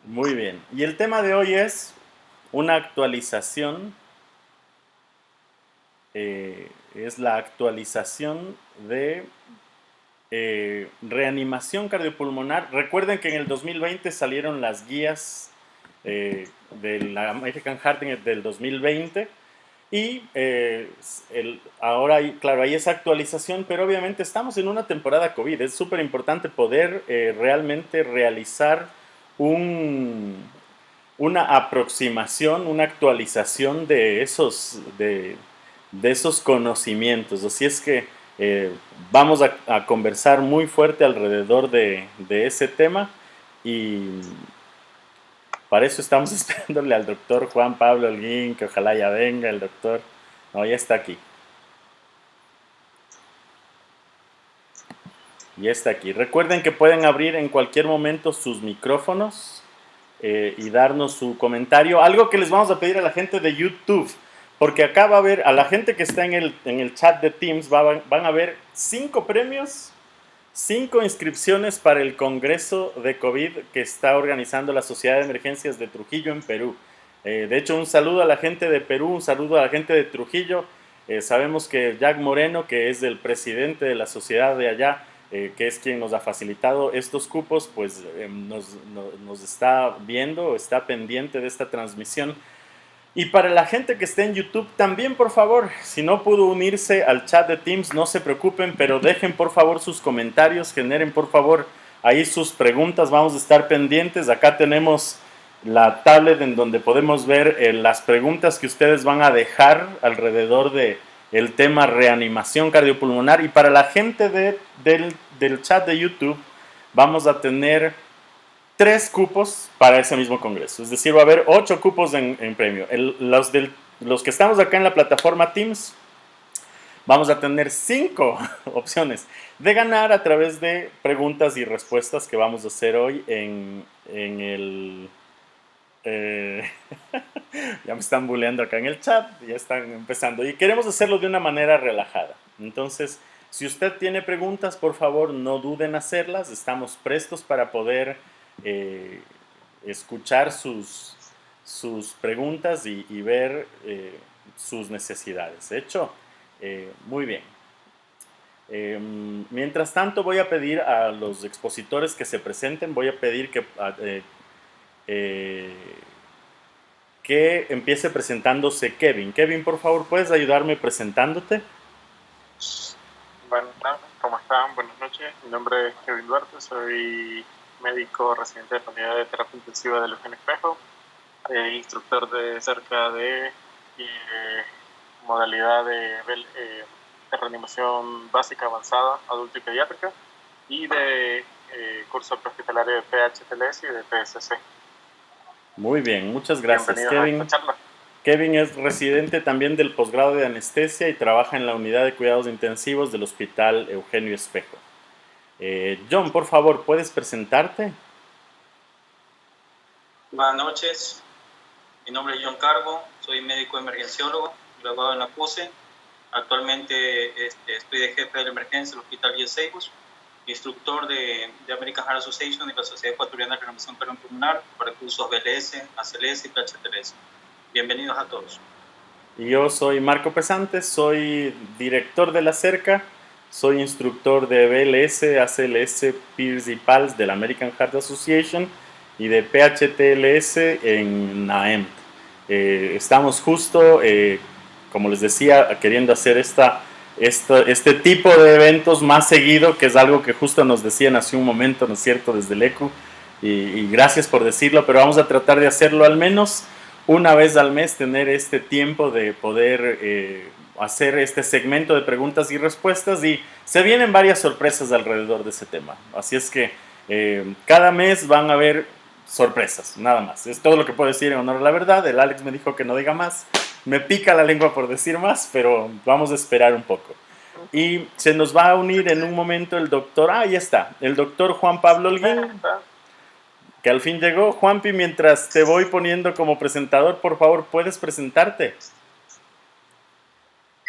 Muy bien. Y el tema de hoy es una actualización, es la actualización de reanimación cardiopulmonar. Recuerden que en el 2020 salieron las guías de la American Heart del 2020 y ahora, claro, hay esa actualización, pero obviamente estamos en una temporada COVID. Es súper importante poder realmente realizar un, una aproximación, una actualización de esos conocimientos. Así es que vamos a conversar muy fuerte alrededor de ese tema y para eso estamos esperándole al doctor Juan Pablo Holguín, que ojalá ya venga el doctor. No, ya está aquí. Ya está aquí. Recuerden que pueden abrir en cualquier momento sus micrófonos y darnos su comentario. Algo que les vamos a pedir a la gente de YouTube, porque acá va a haber, a la gente que está en el chat de Teams, van a ver 5 premios, 5 inscripciones para el Congreso de COVID que está organizando la Sociedad de Emergencias de Trujillo en Perú. De hecho, un saludo a la gente de Perú, un saludo a la gente de Trujillo. Sabemos que Jack Moreno, que es el presidente de la sociedad de allá, que es quien nos ha facilitado estos cupos, pues nos está viendo, está pendiente de esta transmisión. Y para la gente que esté en YouTube, también por favor, si no pudo unirse al chat de Teams, no se preocupen, pero dejen por favor sus comentarios, generen por favor ahí sus preguntas, vamos a estar pendientes. Acá tenemos la tablet en donde podemos ver las preguntas que ustedes van a dejar alrededor de el tema reanimación cardiopulmonar. Y para la gente del chat de YouTube, vamos a tener 3 cupos para ese mismo congreso. Es decir, va a haber 8 cupos en premio. Los que estamos acá en la plataforma Teams, vamos a tener 5 opciones de ganar a través de preguntas y respuestas que vamos a hacer hoy en el... eh, ya me están bulleando acá en el chat, ya están empezando. Y queremos hacerlo de una manera relajada. Entonces, si usted tiene preguntas, por favor, no duden en hacerlas. Estamos prestos para poder eh, escuchar sus preguntas y ver sus necesidades. De hecho, muy bien. Mientras tanto, voy a pedir a los expositores que se presenten, voy a pedir eh, que empiece presentándose Kevin. Kevin, por favor, ¿puedes ayudarme presentándote? Bueno, ¿cómo están? Buenas noches. Mi nombre es Kevin Duarte, soy médico residente de la unidad de terapia intensiva del Eugenio Espejo, instructor de cerca de modalidad de reanimación básica avanzada, adulta y pediátrica, y de curso prehospitalario de PHTLS y de PSC. Muy bien, muchas gracias, Bienvenidos a esta Kevin. charla. Kevin es residente también del posgrado de anestesia y trabaja en la unidad de cuidados intensivos del Hospital Eugenio Espejo. John, por favor, ¿puedes presentarte? Buenas noches, mi nombre es John Cargo, soy médico emergenciólogo, graduado en la PUSE. Actualmente estoy de jefe de la emergencia del Hospital Guía Seibos, instructor de American Heart Association y la Sociedad Ecuatoriana de Reanimación Cardiopulmonar para cursos BLS, ACLS y PHTLS. Bienvenidos a todos. Y yo soy Marco Pesante, soy director de la CERCA, soy instructor de BLS, ACLS, PIRS y PALS de la American Heart Association y de PHTLS en NAEMT. Estamos justo, como les decía, queriendo hacer este tipo de eventos más seguido, que es algo que justo nos decían hace un momento, ¿no es cierto?, desde el ECU, y gracias por decirlo, pero vamos a tratar de hacerlo al menos una vez al mes, tener este tiempo de poder hacer este segmento de preguntas y respuestas, y se vienen varias sorpresas alrededor de ese tema. Así es que cada mes van a haber sorpresas, nada más. Es todo lo que puedo decir en honor a la verdad. El Alex me dijo que no diga más. Me pica la lengua por decir más, pero vamos a esperar un poco. Y se nos va a unir en un momento el doctor, ahí está, el doctor Juan Pablo Holguín, que al fin llegó. Juanpi, mientras te voy poniendo como presentador, por favor, ¿puedes presentarte?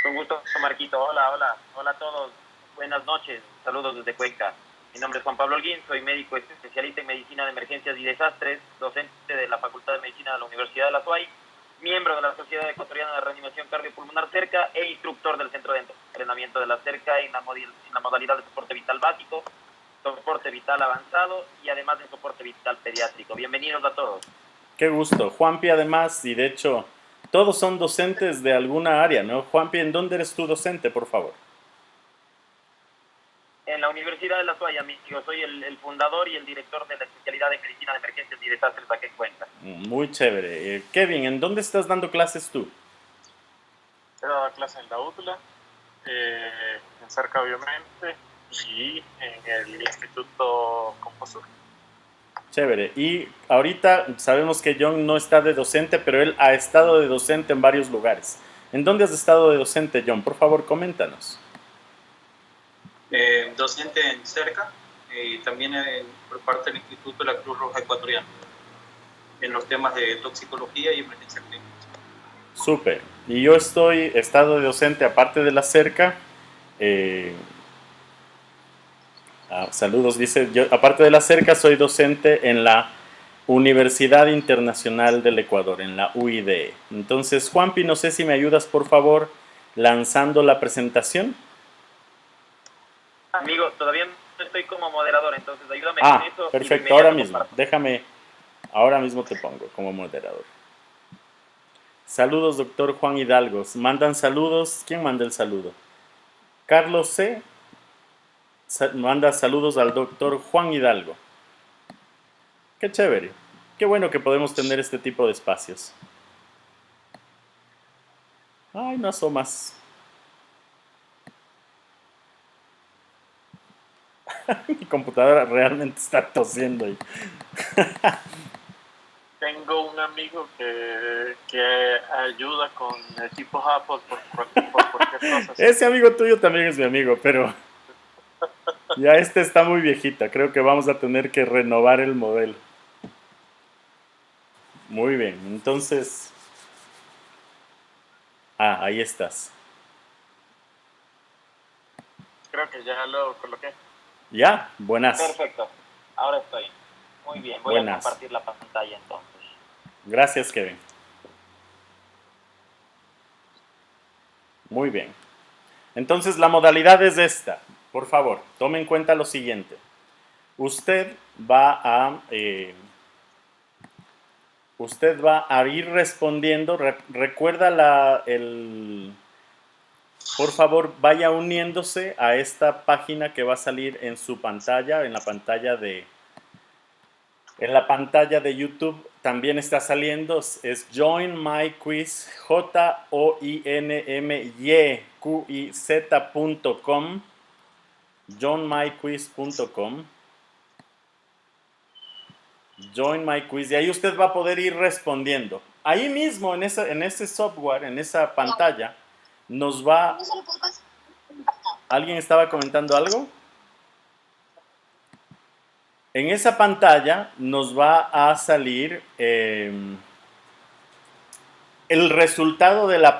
Con gusto, Marquito. Hola, hola. Hola a todos. Buenas noches. Saludos desde Cuenca. Mi nombre es Juan Pablo Holguín, soy médico especialista en medicina de emergencias y desastres, docente de la Facultad de Medicina de la Universidad de la SUAY, miembro de la Sociedad Ecuatoriana de Reanimación Cardiopulmonar CERCA e instructor del Centro de Entrenamiento de la CERCA en la modalidad de soporte vital básico, soporte vital avanzado y además de soporte vital pediátrico. Bienvenidos a todos. Qué gusto. Juanpi además, y de hecho, todos son docentes de alguna área, ¿no? Juanpi, ¿en dónde eres tú docente, por favor? En la Universidad de la SUAY, amigo, soy el fundador y el director de la especialidad de medicina de emergencias y desastres aquí en Cuenca. Muy chévere. Kevin, ¿en dónde estás dando clases tú? He dado clases en la UTLA, en CERCA obviamente, y en el Instituto Composur. Chévere. Y ahorita sabemos que John no está de docente, pero él ha estado de docente en varios lugares. ¿En dónde has estado de docente, John? Por favor, coméntanos. Docente en CERCA y también por parte del Instituto de la Cruz Roja Ecuatoriana en los temas de toxicología y emergencia clínica. Súper. Y yo he estado de docente, aparte de la CERCA. Saludos, dice, yo aparte de la CERCA soy docente en la Universidad Internacional del Ecuador, en la UIDE. Entonces, Juanpi, no sé si me ayudas, por favor, lanzando la presentación. Amigo, todavía no estoy como moderador, entonces ayúdame con eso. Perfecto, ahora mismo. Ahora mismo te pongo como moderador. Saludos, doctor Juan Hidalgo. Mandan saludos. ¿Quién manda el saludo? Carlos C. Manda saludos al doctor Juan Hidalgo. Qué chévere. Qué bueno que podemos tener este tipo de espacios. Ay, no asomas. Mi computadora realmente está tosiendo ahí. Tengo un amigo que ayuda con equipos Apple por cualquier cosa. Ese amigo tuyo también es mi amigo, pero ya está muy viejita. Creo que vamos a tener que renovar el modelo. Muy bien, entonces... ahí estás. Creo que ya lo coloqué. ¿Ya? Buenas. Perfecto, ahora estoy. Muy bien, voy a compartir la pantalla entonces. Gracias, Kevin. Muy bien. Entonces la modalidad es esta. Por favor, tome en cuenta lo siguiente. Usted va a ir respondiendo. Recuerda por favor, vaya uniéndose a esta página que va a salir en su pantalla, en la pantalla de YouTube. También está saliendo, es Join My Quiz, joinmyquiz.com, joinmyquiz.com, Join My Quiz, y ahí usted va a poder ir respondiendo. Ahí mismo, en ese software, en esa pantalla, nos va... ¿Alguien estaba comentando algo? En esa pantalla nos va a salir el resultado de las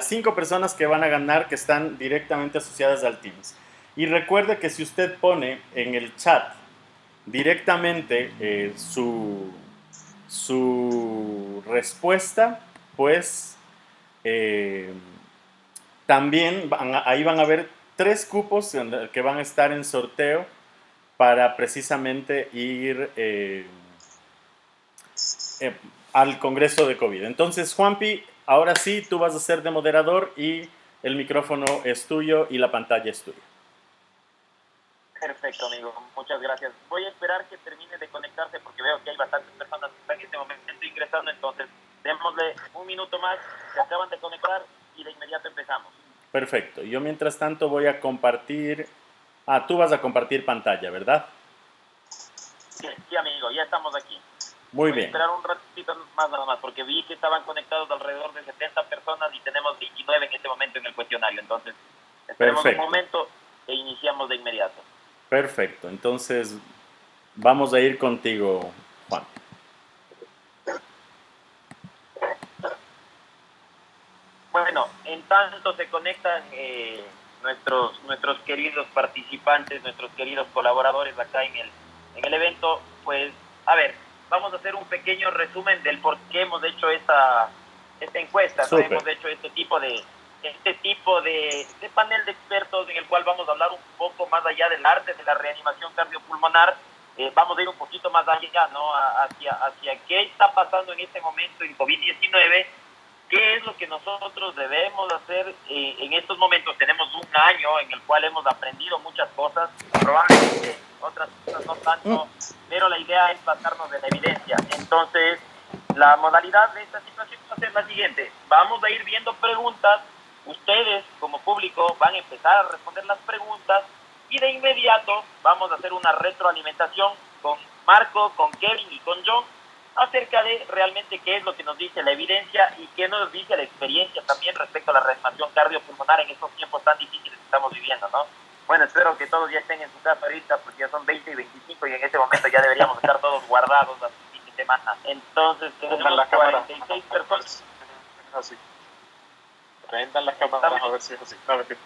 5 personas que van a ganar, que están directamente asociadas al Teams. Y recuerde que si usted pone en el chat directamente su respuesta, pues también ahí van a ver 3 cupos que van a estar en sorteo para precisamente ir al Congreso de COVID. Entonces, Juanpi, ahora sí, tú vas a ser de moderador y el micrófono es tuyo y la pantalla es tuya. Perfecto, amigo. Muchas gracias. Voy a esperar que termine de conectarse porque veo que hay bastantes personas que están en este momento ingresando, entonces démosle un minuto más, se acaban de conectar y de inmediato empezamos. Perfecto. Yo mientras tanto voy a compartir... tú vas a compartir pantalla, ¿verdad? Sí, amigo, ya estamos aquí. Muy Voy bien. a esperar un ratito más nada más, porque vi que estaban conectados alrededor de 70 personas y tenemos 29 en este momento en el cuestionario. Entonces, esperemos un momento e iniciamos de inmediato. Perfecto. Entonces, vamos a ir contigo, Juan. Bueno, en tanto se conectan nuestros queridos participantes, nuestros queridos colaboradores acá en el evento, pues, a ver, vamos a hacer un pequeño resumen del por qué hemos hecho esta encuesta, ¿no? Súper. Hemos hecho este tipo de panel de expertos en el cual vamos a hablar un poco más allá del arte de la reanimación cardiopulmonar. Vamos a ir un poquito más allá, ¿no? Hacia qué está pasando en este momento en COVID-19, qué es lo que nosotros debemos hacer en estos momentos. Tenemos un año en el cual hemos aprendido muchas cosas, probablemente otras cosas no tanto, pero la idea es basarnos en la evidencia. Entonces, la modalidad de esta situación va a ser la siguiente. Vamos a ir viendo preguntas, ustedes como público van a empezar a responder las preguntas y de inmediato vamos a hacer una retroalimentación con Marco, con Kevin y con John acerca de realmente qué es lo que nos dice la evidencia y qué nos dice la experiencia también respecto a la reanimación cardiopulmonar en estos tiempos tan difíciles que estamos viviendo, ¿no? Bueno, espero que todos ya estén en su casa ahorita porque ya son 20 y 25 y en este momento ya deberíamos estar todos guardados hasta el fin de semana. Entonces tenemos la cámara. 46 personas. Así. Prendan las cámaras a ver si es así. No, mentira.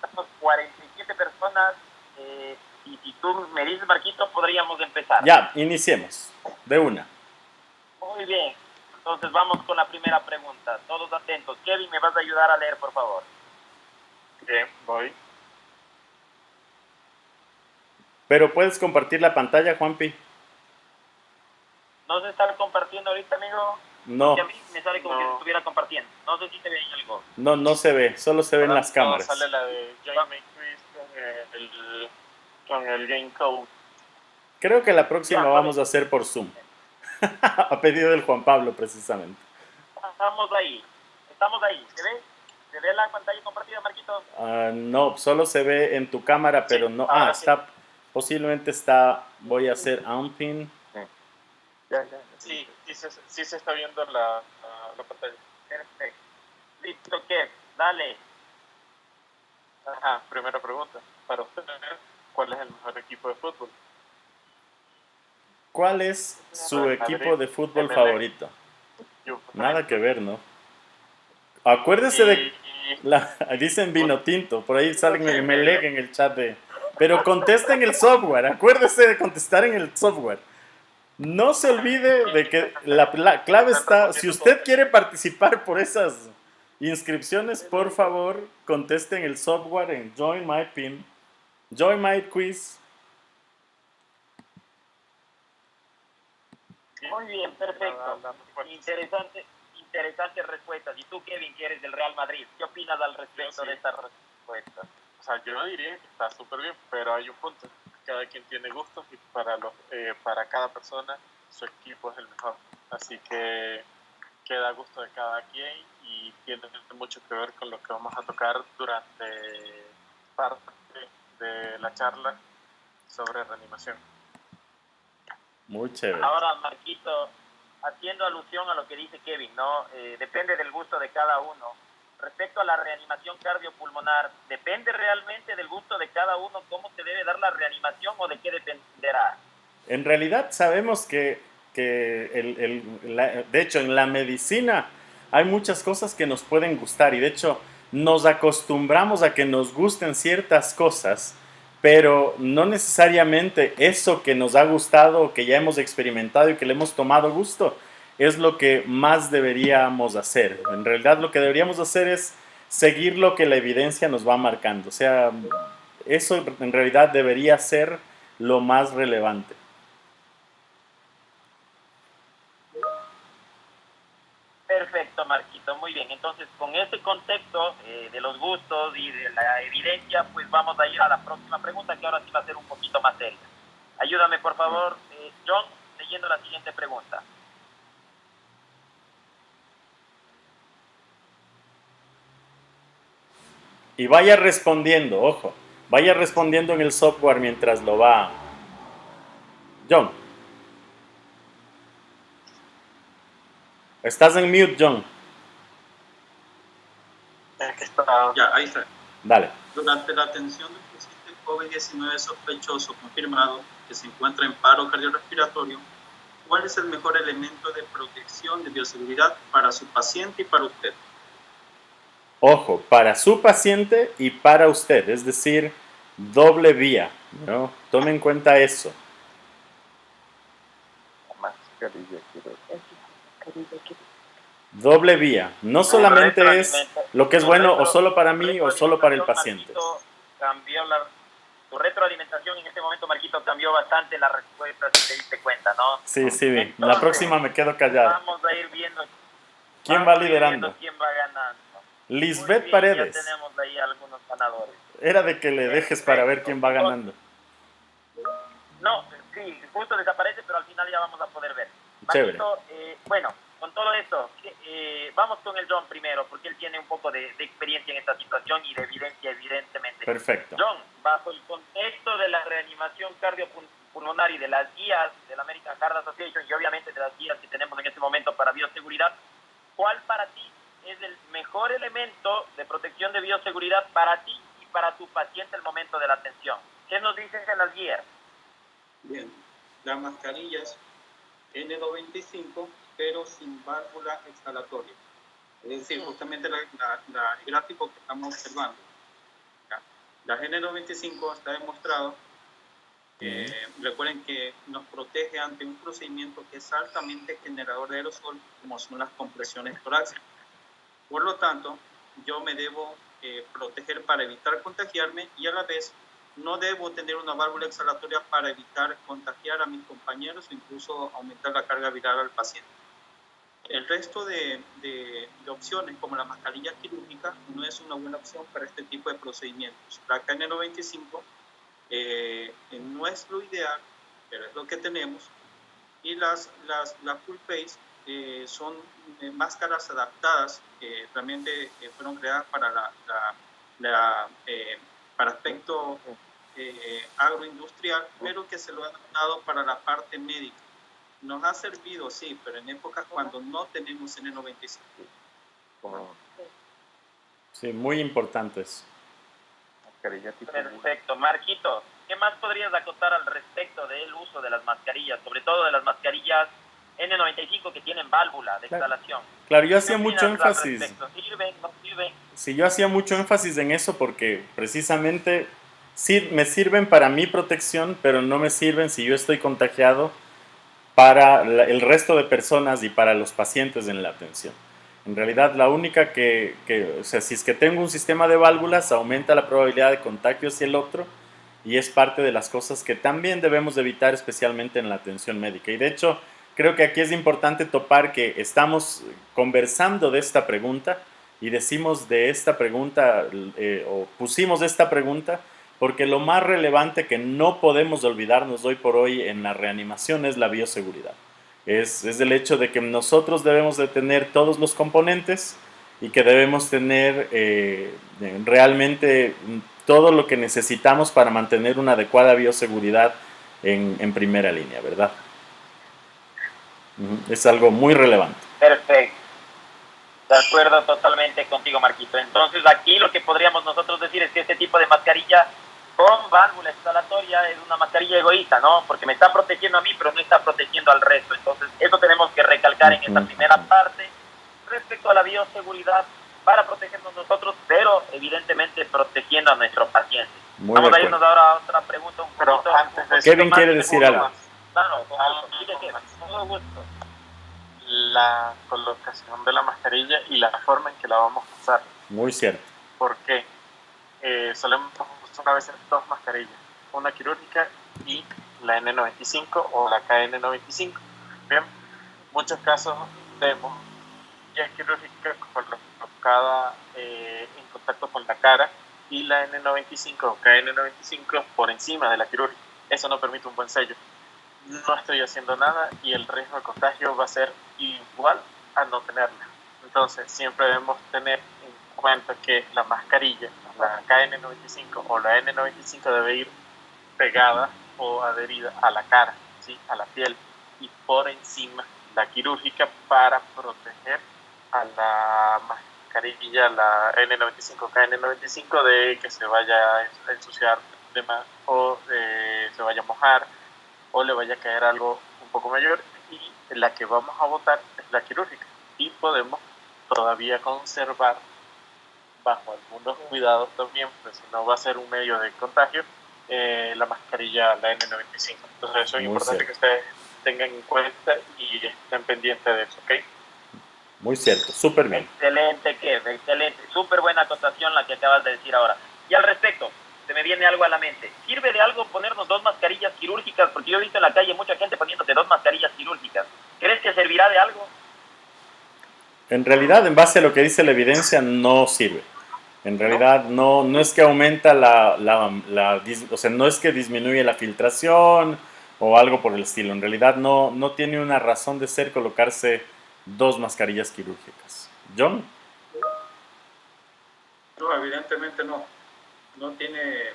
Estamos 47 personas y si tú me dices, Marquito, podríamos empezar. Ya, iniciemos. De una. Muy bien. Entonces vamos con la primera pregunta. Todos atentos. Kevin, ¿me vas a ayudar a leer, por favor? Bien, voy. Pero puedes compartir la pantalla, Juanpi. ¿No se está compartiendo ahorita, amigo? No, Porque a mí me sale como que No. se estuviera compartiendo. No sé si te ven algo. no se ve, solo se ven las cámaras. Sale la de Jamie Quiz con el Game Code. Creo que la próxima Ya, vamos a hacer por Zoom. A pedido del Juan Pablo, precisamente. Estamos ahí. ¿Se ve? ¿Se ve la pantalla compartida, Marquito? No, solo se ve en tu cámara, pero no. ahora sí. Está. Posiblemente está. Voy a hacer unpin. Sí, sí se está viendo la pantalla. Perfecto. Listo, Kev. Dale. Ajá, primera pregunta. Para usted, ¿cuál es el mejor equipo de fútbol? ¿Cuál es su Real equipo Madrid, de fútbol MLE. favorito? Nada que ver, ¿no? Acuérdese de. Dicen vino tinto, por ahí salen el Melec en el chat de. Pero contesta en el software, acuérdese de contestar en el software. No se olvide de que la clave está. Si usted quiere participar por esas inscripciones, por favor, conteste en el software en Join My Pin, Join My Quiz. Muy bien, perfecto. Interesantes respuestas. ¿Y tú, Kevin, que eres del Real Madrid? ¿Qué opinas al respecto Sí. de estas respuestas? O sea, yo no diría que está súper bien, pero hay un punto. Cada quien tiene gustos y para cada persona su equipo es el mejor. Así que queda a gusto de cada quien y tiene mucho que ver con lo que vamos a tocar durante parte de la charla sobre reanimación. Muy chévere. Ahora, Marquito, haciendo alusión a lo que dice Kevin, ¿no? Depende del gusto de cada uno. Respecto a la reanimación cardiopulmonar, ¿depende realmente del gusto de cada uno cómo se debe dar la reanimación o de qué dependerá? En realidad sabemos que de hecho en la medicina hay muchas cosas que nos pueden gustar y de hecho nos acostumbramos a que nos gusten ciertas cosas, pero no necesariamente eso que nos ha gustado, que ya hemos experimentado y que le hemos tomado gusto, es lo que más deberíamos hacer. En realidad lo que deberíamos hacer es seguir lo que la evidencia nos va marcando. O sea, eso en realidad debería ser lo más relevante. Perfecto, Marquito, muy bien. Entonces, con este contexto de los gustos y de la evidencia, pues vamos a ir a la próxima pregunta, que ahora sí va a ser un poquito más seria. Ayúdame, por favor, John, leyendo la siguiente pregunta. Y vaya respondiendo, ojo, vaya respondiendo en el software mientras lo va. John. Estás en mute, John. Aquí está. Ya, ahí está. Dale. Durante la atención del paciente COVID-19 sospechoso confirmado que se encuentra en paro cardiorrespiratorio, ¿cuál es el mejor elemento de protección de bioseguridad para su paciente y para usted? Ojo, para su paciente y para usted, es decir, doble vía, ¿no? Tome en cuenta eso. Mascarilla quirúrgica. Doble vía. No solamente es lo que es bueno o solo para mí o solo para el paciente. Tu retroalimentación en este momento, Marquito, cambió bastante la respuesta, si te diste cuenta, ¿no? Sí, sí, Entonces, la próxima me quedo callado. Vamos a ir viendo ¿Quién va liderando? quién va ganando. Lisbeth Muy bien, Paredes. ya tenemos ahí algunos ganadores. Era de que le dejes para ver quién va ganando. No, sí, justo desaparece, pero al final ya vamos a poder ver. Chévere. Marquito, bueno, con todo esto, vamos con el John primero, porque él tiene un poco de experiencia en esta situación y de evidencia, evidentemente. Perfecto. John, bajo el contexto de la reanimación cardiopulmonar y de las guías de la American Heart Association y obviamente de las guías que tenemos en este momento para bioseguridad, ¿cuál para ti es el mejor elemento de protección de bioseguridad para ti y para tu paciente al momento de la atención? ¿Qué nos dices en las guías? Bien, las mascarillas N95, pero sin válvula exhalatoria. Es decir, justamente el gráfico que estamos observando. La N95 está demostrado, recuerden que nos protege ante un procedimiento que es altamente generador de aerosol, como son las compresiones torácicas. Por lo tanto, yo me debo proteger para evitar contagiarme y a la vez no debo tener una válvula exhalatoria para evitar contagiar a mis compañeros o incluso aumentar la carga viral al paciente. El resto de opciones, como la mascarilla quirúrgica, no es una buena opción para este tipo de procedimientos. La KN95 no es lo ideal, pero es lo que tenemos. Y las full face son máscaras adaptadas que realmente fueron creadas para para aspecto agroindustrial, pero que se lo han adaptado para la parte médica. Nos ha servido, sí, pero en épocas cuando no tenemos N95. Sí, muy importantes. Mascarilla tipo Perfecto. Marquito, ¿qué más podrías acotar al respecto del uso de las mascarillas, sobre todo de las mascarillas N95 que tienen válvula de exhalación? Claro, yo hacía mucho énfasis. ¿Sirven? ¿No sirven? Sí, yo hacía mucho énfasis en eso porque precisamente sí me sirven para mi protección, pero no me sirven si yo estoy contagiado para el resto de personas y para los pacientes en la atención. En realidad, la única o sea, si es que tengo un sistema de válvulas, aumenta la probabilidad de contagio hacia el otro y es parte de las cosas que también debemos evitar, especialmente en la atención médica. Y de hecho, creo que aquí es importante topar que estamos conversando de esta pregunta y decimos de esta pregunta o pusimos esta pregunta porque lo más relevante que no podemos olvidarnos hoy por hoy en la reanimación es la bioseguridad. Es el hecho de que nosotros debemos de tener todos los componentes y que debemos tener realmente todo lo que necesitamos para mantener una adecuada bioseguridad en primera línea, ¿verdad? Es algo muy relevante. Perfecto. De acuerdo totalmente contigo, Marquito. Entonces, aquí lo que podríamos nosotros decir es que este tipo de mascarilla con válvula exhalatoria es una mascarilla egoísta, ¿no? Porque me está protegiendo a mí, pero no está protegiendo al resto. Entonces, eso tenemos que recalcar en esta primera parte respecto a la bioseguridad para protegernos nosotros, pero evidentemente protegiendo a nuestro paciente. Vamos a irnos ahora a otra pregunta. Pero antes de Kevin quiere decir algo. Claro, todo gusto. La colocación de la mascarilla y la forma en que la vamos a usar. Muy cierto. ¿Por qué? Solemos usar a veces dos mascarillas, una quirúrgica y la N95 o la KN95. Bien, muchos casos vemos ya quirúrgica colocada en contacto con la cara y la N95 o KN95 por encima de la quirúrgica. Eso no permite un buen sello. No estoy haciendo nada y el riesgo de contagio va a ser igual a no tenerla. Entonces, siempre debemos tener en cuenta que la mascarilla, la KN95 o la N95 debe ir pegada o adherida a la cara, ¿sí? A la piel, y por encima la quirúrgica para proteger a la mascarilla, la N95, KN95, de que se vaya a ensuciar de más o se vaya a mojar o le vaya a caer algo un poco mayor, y la que vamos a botar es la quirúrgica y podemos todavía conservar bajo algunos cuidados también, pues si no va a ser un medio de contagio, la mascarilla, la N95. Entonces eso es Muy importante cierto. que ustedes tengan en cuenta y estén pendientes de eso, ¿ok? Muy cierto, súper bien. Excelente, Kev, excelente. Súper buena acotación la que acabas de decir ahora. Y al respecto, se me viene algo a la mente. ¿Sirve de algo ponernos 2 mascarillas quirúrgicas? Porque yo he visto en la calle mucha gente poniéndose 2 mascarillas quirúrgicas. ¿Crees que servirá de algo? En realidad, en base a lo que dice la evidencia, no sirve. En realidad, no es que aumenta o sea, no es que disminuye la filtración o algo por el estilo. En realidad, no tiene una razón de ser colocarse 2 mascarillas quirúrgicas. John, No, evidentemente no. No tiene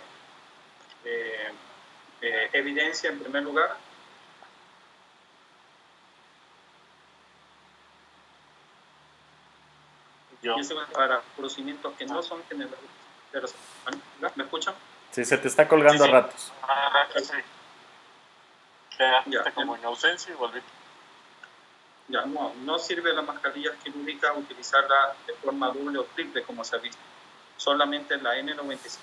evidencia en primer lugar. Yo, Y eso es para procedimientos que no son generales. ¿Me escuchan? si se te está colgando Sí, a sí. ratos. Sí. Quedaste Ya. como en ausencia y volviste. Ya, no sirve la mascarilla quirúrgica utilizarla de forma doble o triple como se ha visto. Solamente la N95.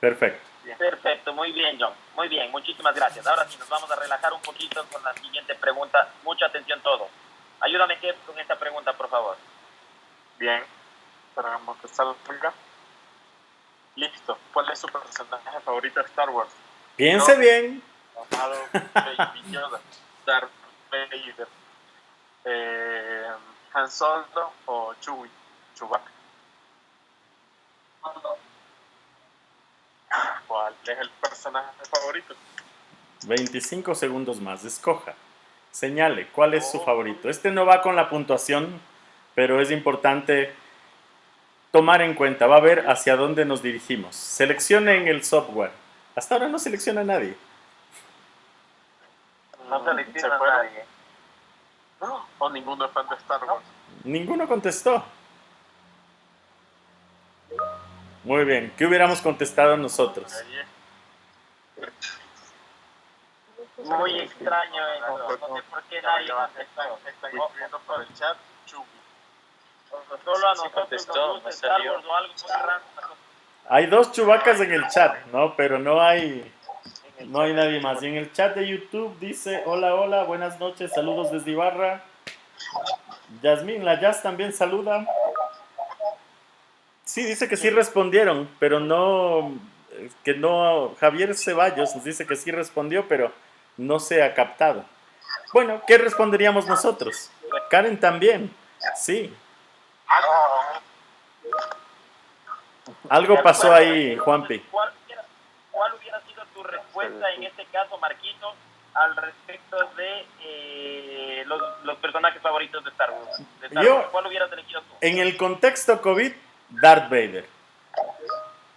Perfecto. Perfecto, muy bien, John. Muy bien, muchísimas gracias. Ahora sí, nos vamos a relajar un poquito con la siguiente pregunta. Mucha atención todos. Ayúdame, Kev, con esta pregunta, por favor. Bien, esperamos que salga. Listo. ¿Cuál es su personaje favorito de Star Wars? Piense No. bien. Amado Baby Yoda, Darth Vader, Han Solo o Chewbacca. ¿Cuál es el personaje favorito? 25 segundos más. Escoja. Señale cuál es su favorito. Este no va con la puntuación, pero es importante tomar en cuenta. Va a ver hacia dónde nos dirigimos. Seleccione en el software. Hasta ahora no selecciona a nadie. No ¿Se selecciona a fueron? nadie. No. ¿O ninguno es fan de Star Wars? Ninguno contestó. Muy bien. ¿Qué hubiéramos contestado nosotros? Ahí Muy extraño eso. No sé por qué nadie contestó. están escribiendo por el chat Chewie. Solo a Sí nosotros contestó, nos me gusta Star salió. Wars o algo muy raro. Hay 2 chubacas en el chat, ¿no? Pero no hay nadie más. Y en el chat de YouTube dice, hola, hola, buenas noches, saludos desde Ibarra. Yasmín, la Jazz también saluda. Sí, dice que sí respondieron, pero que no, Javier Ceballos nos dice que sí respondió, pero no se ha captado. Bueno, ¿qué responderíamos nosotros? Karen también, sí. Algo pasó ahí, Juanpi. ¿Cuál hubiera sido tu respuesta en este caso, Marquito, al respecto de los personajes favoritos de Star Wars? ¿Cuál hubieras elegido tú? En el contexto COVID, Darth Vader.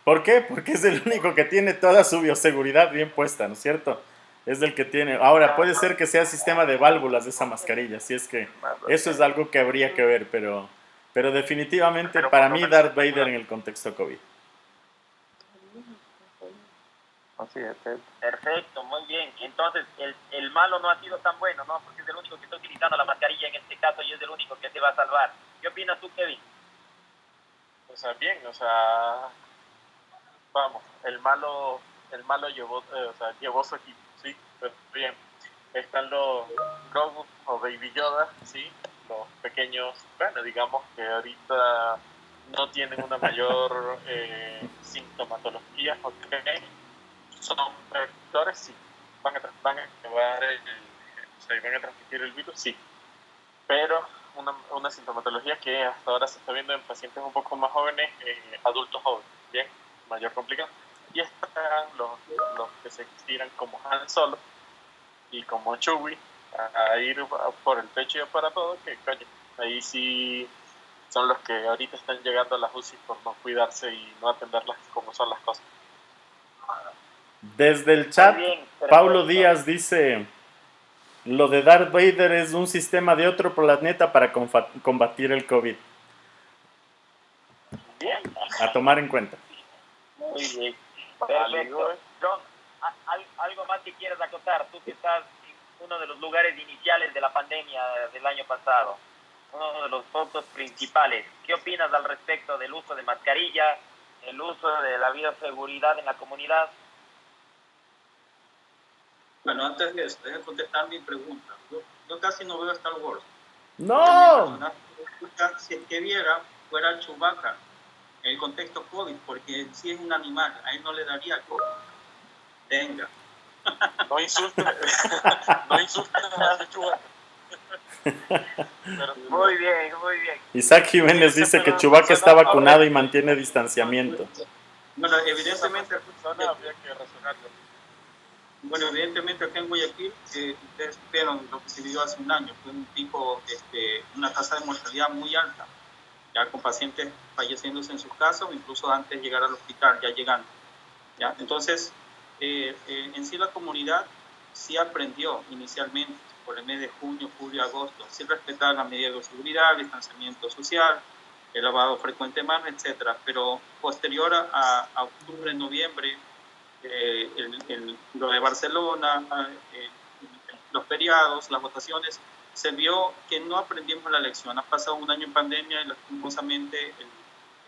¿Por qué? Porque es el único que tiene toda su bioseguridad bien puesta, ¿no es cierto? Es el que tiene. Ahora, puede ser que sea sistema de válvulas de esa mascarilla, si es que eso es algo que habría que ver, pero definitivamente para mí Darth Vader en el contexto COVID. Así es, Perfecto, muy bien. Entonces, el malo no ha sido tan bueno, ¿no? Porque es el único que está utilizando la mascarilla en este caso y es el único que se va a salvar. ¿Qué opinas tú, Kevin? O sea, bien, o sea, vamos, el malo llevó su equipo, sí, pero bien. Están los Grogu o Baby Yoda, sí, los pequeños, bueno, digamos que ahorita no tienen una mayor sintomatología, ok, son vectores, sí, van a llevar van a transmitir el virus, sí, pero una sintomatología que hasta ahora se está viendo en pacientes un poco más jóvenes, adultos jóvenes, bien, mayor complicación. Y están los que se tiran como Han Solo y como Chewie a ir por el pecho y para todo, que coño, ahí sí son los que ahorita están llegando a las UCI por no cuidarse y no atenderlas como son las cosas. Desde el chat, Muy bien, perfecto. Paulo Díaz dice, lo de Darth Vader es un sistema de otro planeta para combatir el COVID. Bien. A tomar en cuenta. Muy bien. Perfecto. John, ¿algo más que quieras acotar? Tú que estás en uno de los lugares iniciales de la pandemia del año pasado. uno de los focos principales. ¿Qué opinas al respecto del uso de mascarilla, el uso de la bioseguridad en la comunidad? Bueno, antes de eso, déjame contestar mi pregunta. Yo casi no veo Star Wars. Pero mi ¡No! personaje favorito, si es que viera, fuera Chewbacca, en el contexto COVID, porque si es un animal, a él no le daría COVID. Venga. No insulten, no insulten a la lechuga. Pero, Muy bien, muy bien. Isaac Jiménez dice que Chewbacca está vacunado y mantiene distanciamiento. Bueno, evidentemente, habría que razonarlo. bueno, evidentemente acá en Guayaquil, ustedes supieron lo que se vivió hace un año, fue un pico, una tasa de mortalidad muy alta, ya con pacientes falleciéndose en sus casas o incluso antes de llegar al hospital, ya llegando. ¿Ya? Entonces, en sí la comunidad sí aprendió inicialmente, por el mes de junio, julio, agosto, sí respetar las medidas de seguridad, distanciamiento social, el lavado frecuente de manos, etcétera. Pero posterior a octubre, noviembre, lo de Barcelona, los feriados, las votaciones, se vio que no aprendimos la lección. Ha pasado un año en pandemia y lastimosamente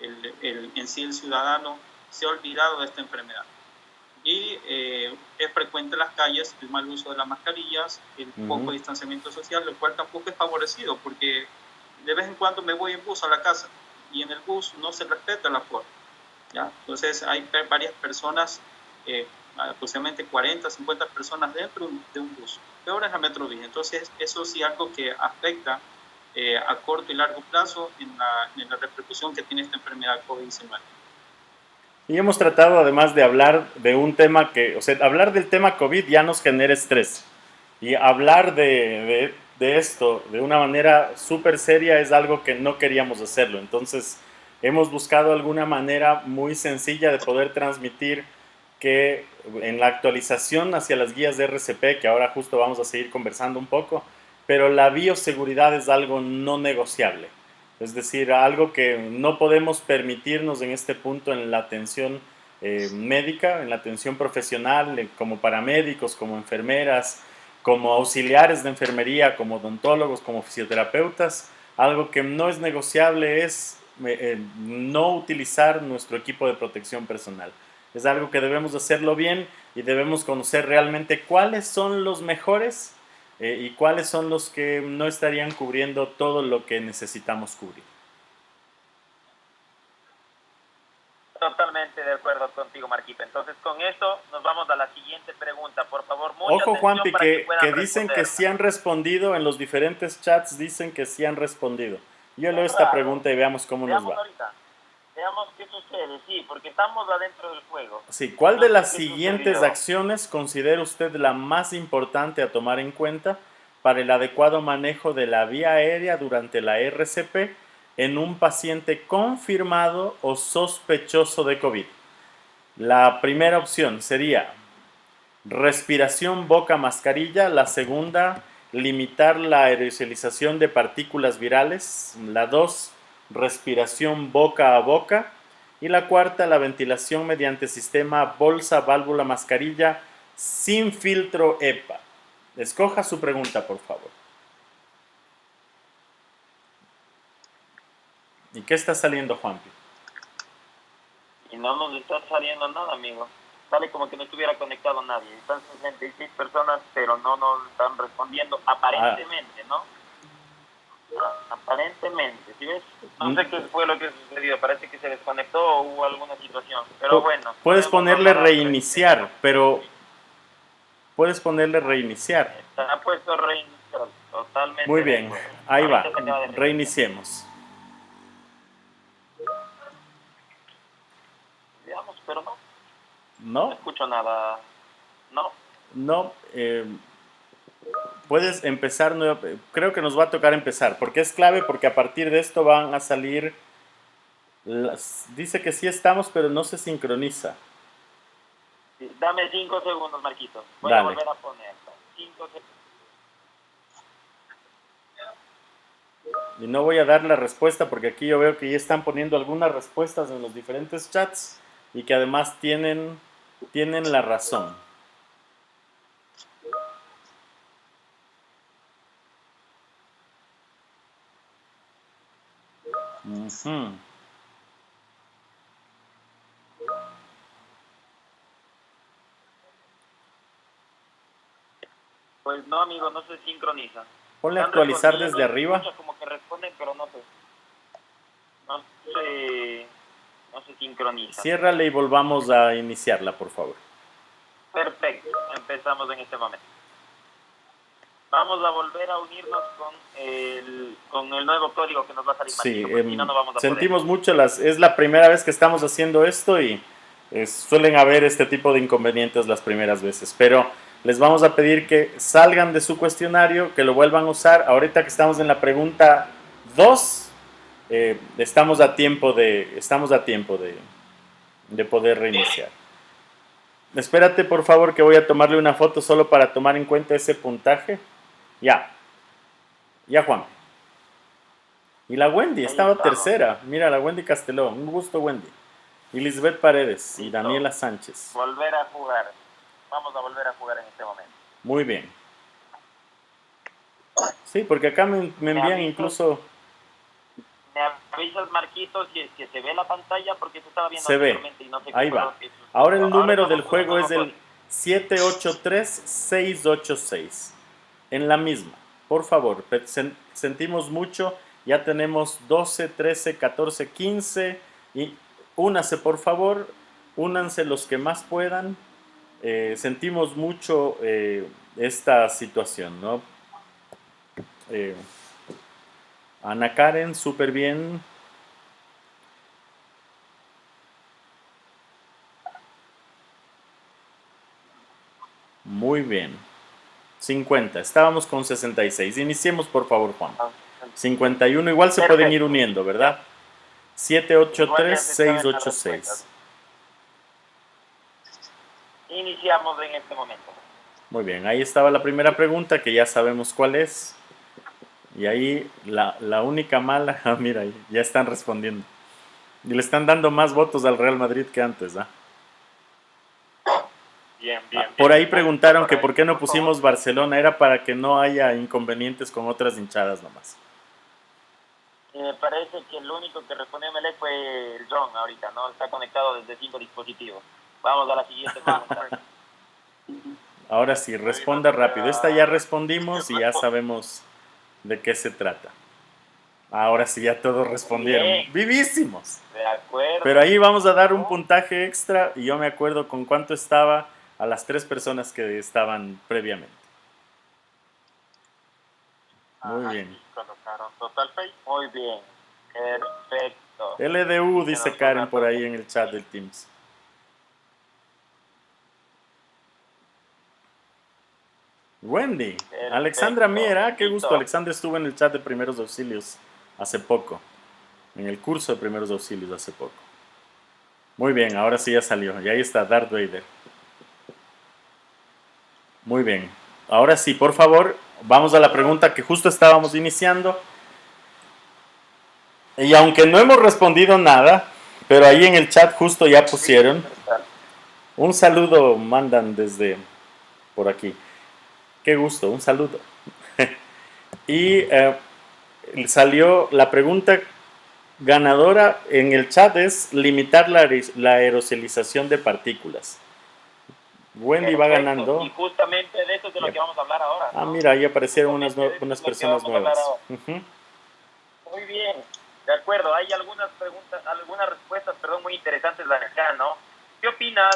en sí el ciudadano se ha olvidado de esta enfermedad. Y es frecuente en las calles el mal uso de las mascarillas, el poco distanciamiento social, lo cual tampoco es favorecido, porque de vez en cuando me voy en bus a la casa y en el bus no se respeta la forma. ¿Ya? Entonces hay varias personas, aproximadamente 40, 50 personas dentro de un bus. Peor es la Metrovía. Entonces eso sí algo que afecta a corto y largo plazo en la repercusión que tiene esta enfermedad COVID-19. Y hemos tratado además de hablar de un tema que, o sea, hablar del tema COVID ya nos genera estrés. Y hablar de esto de una manera súper seria es algo que no queríamos hacerlo. Entonces hemos buscado alguna manera muy sencilla de poder transmitir que en la actualización hacia las guías de RCP, que ahora justo vamos a seguir conversando un poco, pero la bioseguridad es algo no negociable. Es decir, algo que no podemos permitirnos en este punto en la atención médica, en la atención profesional, como paramédicos, como enfermeras, como auxiliares de enfermería, como odontólogos, como fisioterapeutas. Algo que no es negociable es no utilizar nuestro equipo de protección personal. Es algo que debemos hacerlo bien y debemos conocer realmente cuáles son los mejores y cuáles son los que no estarían cubriendo todo lo que necesitamos cubrir. Totalmente de acuerdo contigo, Marquito. Entonces, con esto nos vamos a la siguiente pregunta. Por favor, mucha Ojo, atención Juanpi, para que puedan que dicen que responder. sí han respondido en los diferentes chats, dicen que sí han respondido. Yo leo esta Claro. pregunta y veamos cómo nos Veamos va. ahorita. Veamos qué sucede, sí, porque estamos adentro del juego. Sí, ¿cuál de No sé las qué siguientes sucedió. acciones considera usted la más importante a tomar en cuenta para el adecuado manejo de la vía aérea durante la RCP en un paciente confirmado o sospechoso de COVID? La primera opción sería respiración boca-mascarilla. La segunda, limitar la aerosolización de partículas virales. La 2, respiración boca a boca. Y la cuarta, la ventilación mediante sistema bolsa, válvula, mascarilla sin filtro EPA. Escoja su pregunta, por favor. ¿Y qué está saliendo, Juanpi? Y no nos está saliendo nada, amigo. Sale como que no estuviera conectado nadie. Están 66 personas, pero no nos están respondiendo. Aparentemente, ¿no? Aparentemente, ¿sí ves? No sé qué fue lo que sucedió. Parece que se desconectó o hubo alguna situación. Pero bueno. Puedes ponerle hablar al reiniciar, respecto. pero puedes ponerle reiniciar. Está puesto reiniciar. Totalmente. Muy de bien, acuerdo. ahí va. Ahorita se acaba de reiniciar. Reiniciemos. Digamos, pero no. ¿No? No escucho nada. No. No. Puedes empezar. Creo que nos va a tocar empezar, porque es clave, porque a partir de esto van a salir. Dice que sí estamos, pero no se sincroniza. Sí, dame 5 segundos, Marquitos. Voy Dale. a volver a poner. 5 segundos. Y no voy a dar la respuesta porque aquí yo veo que ya están poniendo algunas respuestas en los diferentes chats y que además tienen la razón. Ujú. Pues no, amigo, no se sincroniza. Ponle Están actualizar respondiendo, desde arriba. escucha como que responden, pero no se sincroniza. Ciérrale y volvamos a iniciarla, por favor. Perfecto, empezamos en este momento. Vamos a volver a unirnos con el nuevo código que nos va a salir. Sí, Marquito, porque si no, no vamos a sentimos mucho, es la primera vez que estamos haciendo esto y suelen haber este tipo de inconvenientes las primeras veces, pero les vamos a pedir que salgan de su cuestionario, que lo vuelvan a usar. Ahorita que estamos en la pregunta 2, estamos a tiempo de poder reiniciar. Espérate, por favor, que voy a tomarle una foto solo para tomar en cuenta ese puntaje. Ya, Juan. Y la Wendy estaba tercera. Mira, la Wendy Casteló. Un gusto, Wendy. Y Lisbeth Paredes y Listo. Daniela Sánchez. Volver a jugar. Vamos a volver a jugar en este momento. Muy bien. Sí, porque acá me envían incluso... Me avisas, Marquitos, si es que se ve la pantalla, porque se estaba viendo Se ve. anteriormente y no sé qué Ahí fue va. lo que sucedió. Ahora el número del estamos juego con es el el 783-686. En la misma. Por favor, sentimos mucho. Ya tenemos 12, 13, 14, 15. Y únase, por favor. Únanse los que más puedan. Sentimos mucho esta situación, ¿no? Ana Karen, súper bien. Muy bien. 50. Estábamos con 66. Iniciemos, por favor, Juan. 51. Igual se pueden ir uniendo, ¿verdad? 783-686. Iniciamos en este momento. Muy bien. Ahí estaba la primera pregunta, que ya sabemos cuál es. Y ahí la única mala... Ah, mira, ya están respondiendo. Y le están dando más votos al Real Madrid que antes, ¿ah? Bien. Por ahí preguntaron que por qué no pusimos Barcelona. Era para que no haya inconvenientes con otras hinchadas nomás. Me parece que el único que respondió Melec fue el John ahorita, ¿no? Está conectado desde 5 dispositivos. Vamos a la siguiente pregunta. Ahora sí, responda rápido. Esta ya respondimos y ya sabemos de qué se trata. Ahora sí, ya todos respondieron. Bien. ¡Vivísimos! De acuerdo. Pero ahí vamos a dar un puntaje extra y yo me acuerdo con cuánto estaba a las 3 personas que estaban previamente. Muy bien. Colocaron Total Face. Muy bien. Perfecto. LDU, dice Karen por ahí en el chat del Teams. Wendy, Perfecto. Alexandra Miera, qué gusto. Listo. Alexandra estuvo en el chat de primeros auxilios hace poco. En el curso de primeros auxilios hace poco. Muy bien, ahora sí ya salió. Y ahí está Darth Vader. Muy bien. Ahora sí, por favor, vamos a la pregunta que justo estábamos iniciando. Y aunque no hemos respondido nada, pero ahí en el chat justo ya pusieron. Un saludo mandan desde por aquí. Qué gusto, un saludo. Y salió la pregunta ganadora en el chat es limitar la aerosolización de partículas. Wendy va Perfecto. ganando. Y justamente de eso es de lo que vamos a hablar ahora, ¿no? Ah, mira, ahí aparecieron unas Justamente de eso es personas lo que vamos a nuevas. hablar ahora. Muy bien, de acuerdo. Hay algunas preguntas, algunas respuestas, muy interesantes de acá, ¿no? ¿Qué opinas,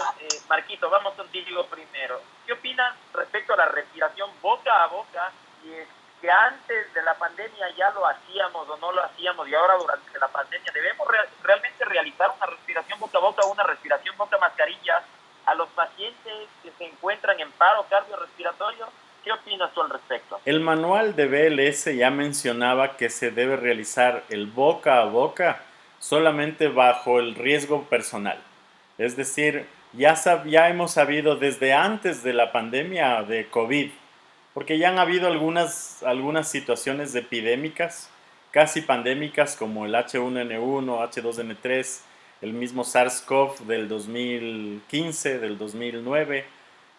Marquito? Vamos contigo primero. ¿Qué opinas respecto a la respiración boca a boca? Y es que antes de la pandemia ya lo hacíamos o no lo hacíamos y ahora durante la pandemia debemos realmente realizar una respiración boca a boca o una respiración boca a mascarilla a los pacientes que se encuentran en paro cardiorrespiratorio. ¿Qué opinas tú al respecto? El manual de BLS ya mencionaba que se debe realizar el boca a boca solamente bajo el riesgo personal. Es decir, ya hemos sabido desde antes de la pandemia de COVID, porque ya han habido algunas situaciones epidémicas, casi pandémicas, como el H1N1, H2N3, el mismo SARS-CoV del 2015, del 2009,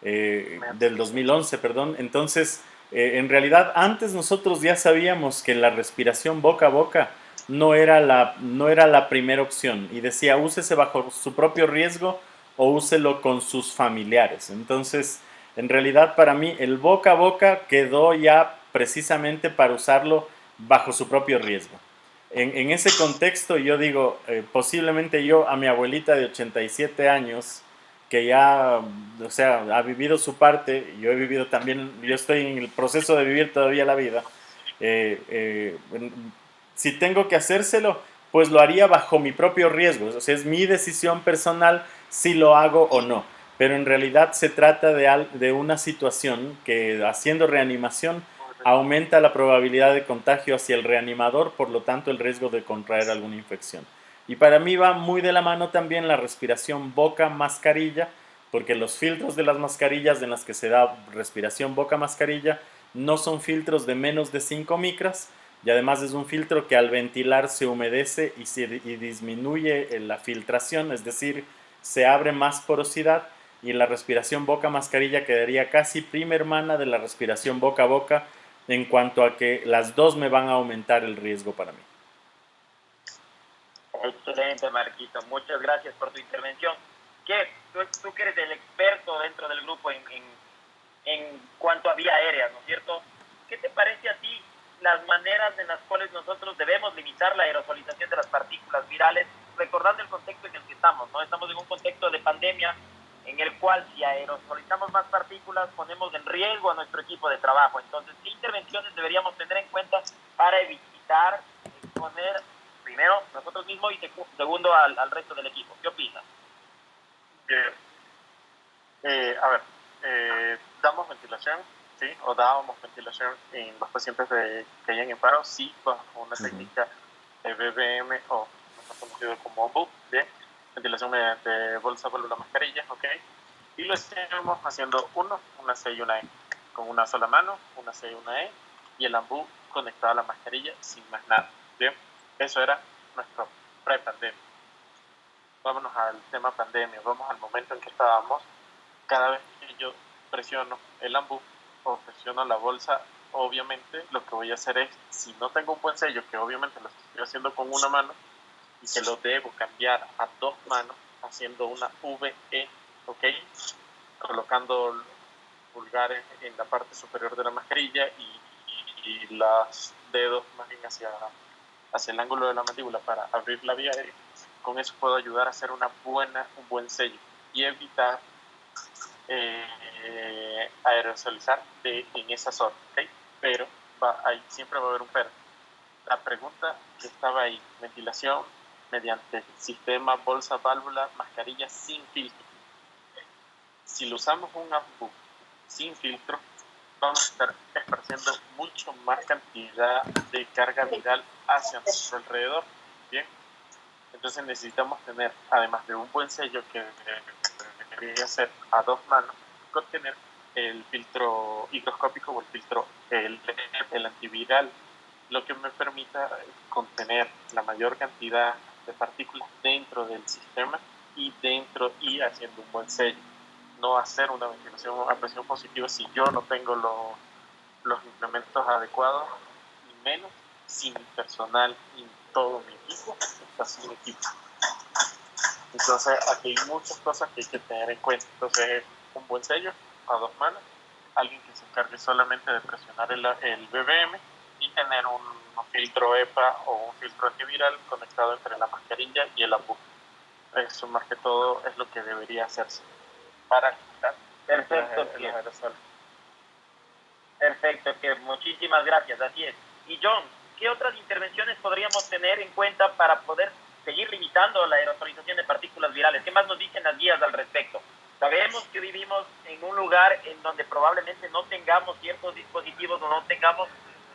del 2011, perdón. Entonces, en realidad, antes nosotros ya sabíamos que la respiración boca a boca no era la primera opción. Y decía, úsese bajo su propio riesgo o úselo con sus familiares. Entonces, en realidad para mí el boca a boca quedó ya precisamente para usarlo bajo su propio riesgo. En ese contexto yo digo, posiblemente yo a mi abuelita de 87 años, que ya, o sea, ha vivido su parte, yo he vivido también, yo estoy en el proceso de vivir todavía la vida, eh, eh, si tengo que hacérselo, pues lo haría bajo mi propio riesgo, o sea, es mi decisión personal si lo hago o no, pero en realidad se trata de una situación que haciendo reanimación aumenta la probabilidad de contagio hacia el reanimador, por lo tanto el riesgo de contraer alguna infección. Y para mí va muy de la mano también la respiración boca-mascarilla, porque los filtros de las mascarillas en las que se da respiración boca-mascarilla no son filtros de menos de 5 micras, y además es un filtro que al ventilar se humedece y disminuye la filtración, es decir, se abre más porosidad, y la respiración boca-mascarilla quedaría casi prima hermana de la respiración boca-boca en cuanto a que las dos me van a aumentar el riesgo para mí. Excelente, Marquito. Muchas gracias por tu intervención. ¿Qué? Tú que eres el experto dentro del grupo en cuanto a vía aérea, ¿no es cierto? ¿Qué te parece a ti las maneras en las cuales nosotros debemos limitar la aerosolización de las partículas virales, recordando el contexto en el que estamos, ¿no? Estamos en un contexto de pandemia en el cual si aerosolizamos más partículas ponemos en riesgo a nuestro equipo de trabajo. Entonces, ¿qué intervenciones deberíamos tener en cuenta para evitar exponer primero nosotros mismos y segundo al resto del equipo? ¿Qué opinas? A ver, damos ventilación, ¿sí? O dábamos ventilación en los pacientes que caían en paro, sí, bajo una técnica de BBM o más conocido como BUP, ¿bien? Ventilación mediante bolsa, válvula, mascarilla, ¿ok? Y lo hacemos haciendo una C y una E, con una sola mano, una C y una E, y el AMBU conectado a la mascarilla sin más nada, ¿bien? Eso era nuestro pre-pandemia. Vámonos al tema pandemia, vamos al momento en que estábamos. Cada vez que yo presiono el AMBU o presiono la bolsa, obviamente lo que voy a hacer es, si no tengo un buen sello, que obviamente lo estoy haciendo con una mano, y que lo debo cambiar a dos manos, haciendo una VE, ¿ok? Colocando pulgares en la parte superior de la mascarilla y los dedos más bien hacia el ángulo de la mandíbula para abrir la vía aérea. Con eso puedo ayudar a hacer un buen sello y evitar aerosolizar en esa zona, ¿okay? Pero siempre va a haber un pero. La pregunta que estaba ahí, ventilación mediante sistema bolsa, válvula, mascarilla sin filtro. Si lo usamos un AMBU sin filtro, vamos a estar esparciendo mucho más cantidad de carga viral hacia nuestro alrededor, ¿bien? Entonces necesitamos tener, además de un buen sello que debería ser a dos manos, contener el filtro higroscópico o el filtro el antiviral, lo que me permita contener la mayor cantidad de partículas dentro del sistema y haciendo un buen sello. No hacer una ventilación a presión positiva si yo no tengo los implementos adecuados, y menos si mi personal y todo mi equipo está sin equipo. Entonces aquí hay muchas cosas que hay que tener en cuenta. Entonces un buen sello a dos manos, alguien que se encargue solamente de presionar el BBM y tener un filtro EPA o un filtro antiviral conectado entre la mascarilla y el AMBU. Eso más que todo es lo que debería hacerse para quitar los aerosoles. Perfecto, que muchísimas gracias, así es. Y John, ¿qué otras intervenciones podríamos tener en cuenta para poder seguir limitando la aerosolización de partículas virales? ¿Qué más nos dicen las guías al respecto? Sabemos que vivimos en un lugar en donde probablemente no tengamos ciertos dispositivos o no tengamos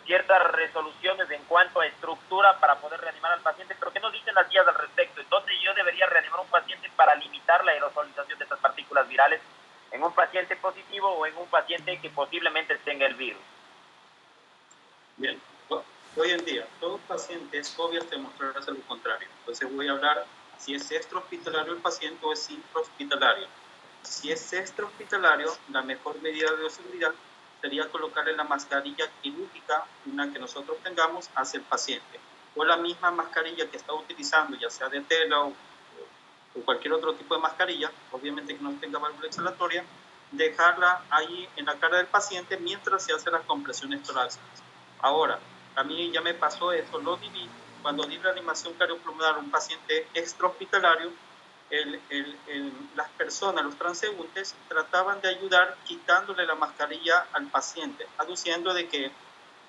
ciertas resoluciones en cuanto a estructura para poder reanimar al paciente, pero ¿qué nos dicen las guías al respecto? Entonces yo debería reanimar a un paciente para limitar la aerosolización de estas partículas virales en un paciente positivo o en un paciente que posiblemente tenga el virus. Bien, hoy en día todo paciente es obvio demostrar lo contrario. Entonces voy a hablar si es extrahospitalario el paciente o es intrahospitalario. Si es extrahospitalario, la mejor medida de seguridad sería colocarle la mascarilla quirúrgica, una que nosotros tengamos, hacia el paciente. o la misma mascarilla que está utilizando, ya sea de tela o cualquier otro tipo de mascarilla, obviamente que no tenga válvula exhalatoria, dejarla ahí en la cara del paciente mientras se hacen las compresiones torácicas. Ahora, a mí ya me pasó eso, lo viví cuando di reanimación cardiopulmonar a un paciente extrahospitalario. Las personas, los transeúntes, trataban de ayudar quitándole la mascarilla al paciente, aduciendo de que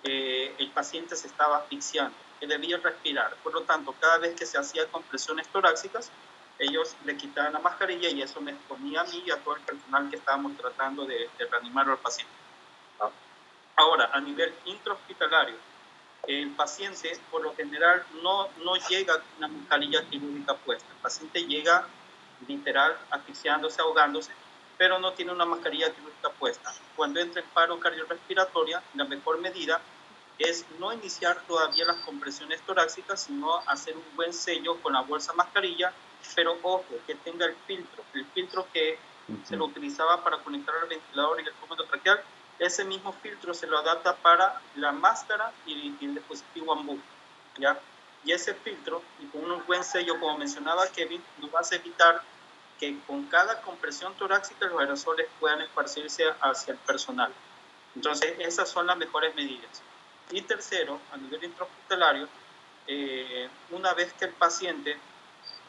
el paciente se estaba asfixiando, que debía respirar. Por lo tanto, cada vez que se hacía compresiones torácicas, ellos le quitaban la mascarilla y eso me exponía a mí y a todo el personal que estábamos tratando de reanimar al paciente. Ahora, a nivel intrahospitalario, el paciente por lo general no llega con una mascarilla quirúrgica puesta. El paciente llega literal asfixiándose, ahogándose, pero no tiene una mascarilla quirúrgica puesta. Cuando entra en paro cardiorrespiratoria, la mejor medida es no iniciar todavía las compresiones torácicas, sino hacer un buen sello con la bolsa mascarilla, pero ojo, que tenga el filtro que se lo utilizaba para conectar al ventilador y el tubo traqueal. Ese mismo filtro se lo adapta para la máscara y el dispositivo AMBU, ¿ya? Y ese filtro, y con un buen sello, como mencionaba Kevin, nos va a evitar que con cada compresión torácica los aerosoles puedan esparcirse hacia el personal. Entonces, esas son las mejores medidas. Y tercero, a nivel intrahospitalario, una vez que el paciente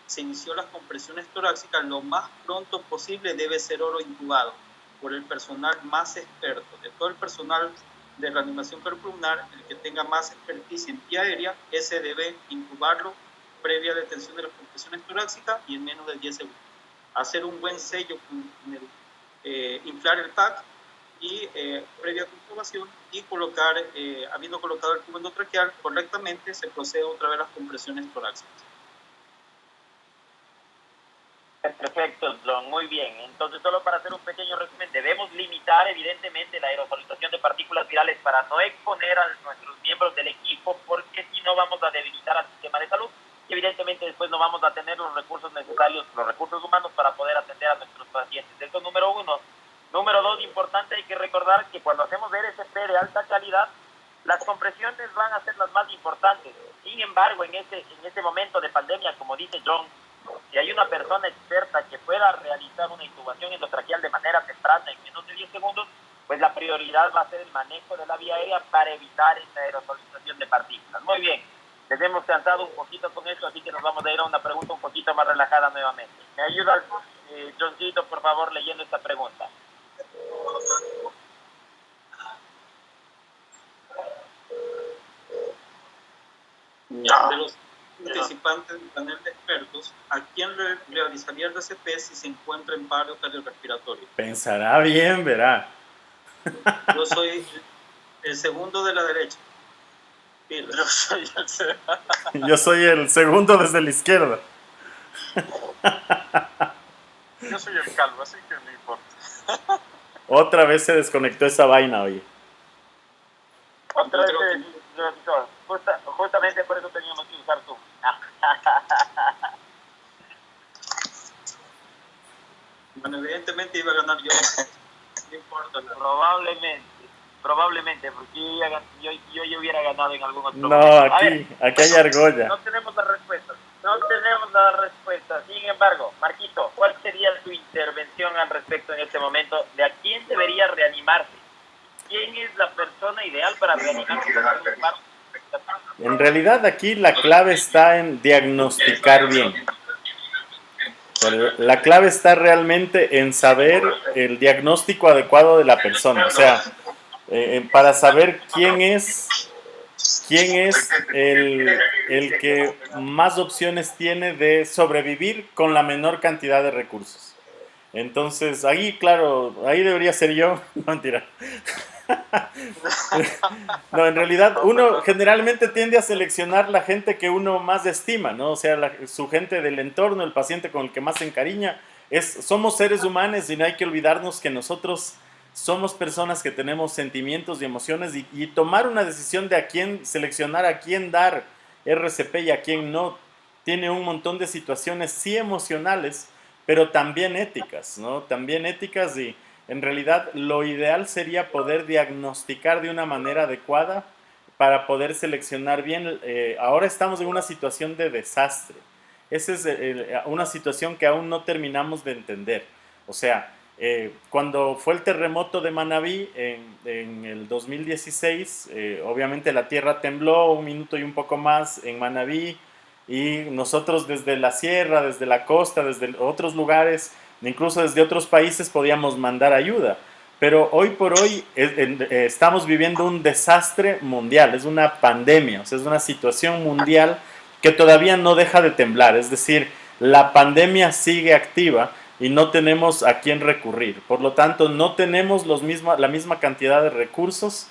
se inició las compresiones torácicas, lo más pronto posible debe ser oro intubado por el personal más experto. De todo el personal de reanimación cardiopulmonar, el que tenga más experticia en vía aérea, ese debe intubarlo previa detención de las compresiones torácicas y en menos de 10 segundos. Hacer un buen sello con inflar el PAC y previa intubación y colocar, habiendo colocado el tubo endotraqueal correctamente, se procede otra vez a las compresiones torácicas. Perfecto, John, muy bien. Entonces, solo para hacer un pequeño resumen, debemos limitar evidentemente la aerosolización de partículas virales para no exponer a nuestros miembros del equipo, porque si no vamos a debilitar al sistema de salud y evidentemente después no vamos a tener los recursos necesarios, los recursos humanos para poder atender a nuestros pacientes. Eso es número uno. Número dos, importante, hay que recordar que cuando hacemos RCP de alta calidad, las compresiones van a ser las más importantes. Sin embargo, en este momento de pandemia, como dice John, si hay una persona experta que pueda realizar una intubación endotraqueal de manera temprana en menos de 10 segundos, pues la prioridad va a ser el manejo de la vía aérea para evitar esta aerosolización de partículas. Muy bien, les hemos cansado un poquito con esto, así que nos vamos a ir a una pregunta un poquito más relajada nuevamente. ¿Me ayuda, Johncito, por favor, leyendo esta pregunta? De los participantes del panel de expertos, ¿a quién realizaría el RCP si se encuentra en paro cardiorrespiratorio? Pensará bien, verá. Yo soy el segundo de la derecha. Yo soy el segundo desde la izquierda. Yo soy el calvo, así que no importa. Otra vez se desconectó esa vaina, oye. Otra vez, justamente por eso teníamos que usar Zoom. Bueno, evidentemente iba a ganar yo. No importa. Probablemente, porque yo hubiera ganado en algún otro No, momento. aquí hay argolla. No tenemos la respuesta. Sin embargo, Marquito, ¿cuál sería tu intervención al respecto en este momento? ¿De a quién debería reanimarse? ¿Quién es la persona ideal para reanimarse? En realidad aquí la clave está en diagnosticar bien. La clave está realmente en saber el diagnóstico adecuado de la persona. O sea, para saber quién es el que más opciones tiene de sobrevivir con la menor cantidad de recursos. Entonces, ahí, claro, ahí debería ser yo. No, mentira. No, en realidad uno generalmente tiende a seleccionar la gente que uno más estima, ¿no? O sea, su gente del entorno, el paciente con el que más se encariña. Somos seres humanos y no hay que olvidarnos que nosotros somos personas que tenemos sentimientos y emociones y tomar una decisión de a quién seleccionar, a quién dar RCP y a quién no, tiene un montón de situaciones sí emocionales, pero también éticas, ¿no? También éticas y en realidad lo ideal sería poder diagnosticar de una manera adecuada para poder seleccionar bien. Ahora estamos en una situación de desastre. Esa es una situación que aún no terminamos de entender. O sea, cuando fue el terremoto de Manabí en el 2016, obviamente la tierra tembló un minuto y un poco más en Manabí, y nosotros desde la sierra, desde la costa, desde otros lugares, incluso desde otros países podíamos mandar ayuda. Pero hoy por hoy estamos viviendo un desastre mundial, es una pandemia, o sea, es una situación mundial que todavía no deja de temblar. Es decir, la pandemia sigue activa y no tenemos a quién recurrir. Por lo tanto, no tenemos la misma cantidad de recursos,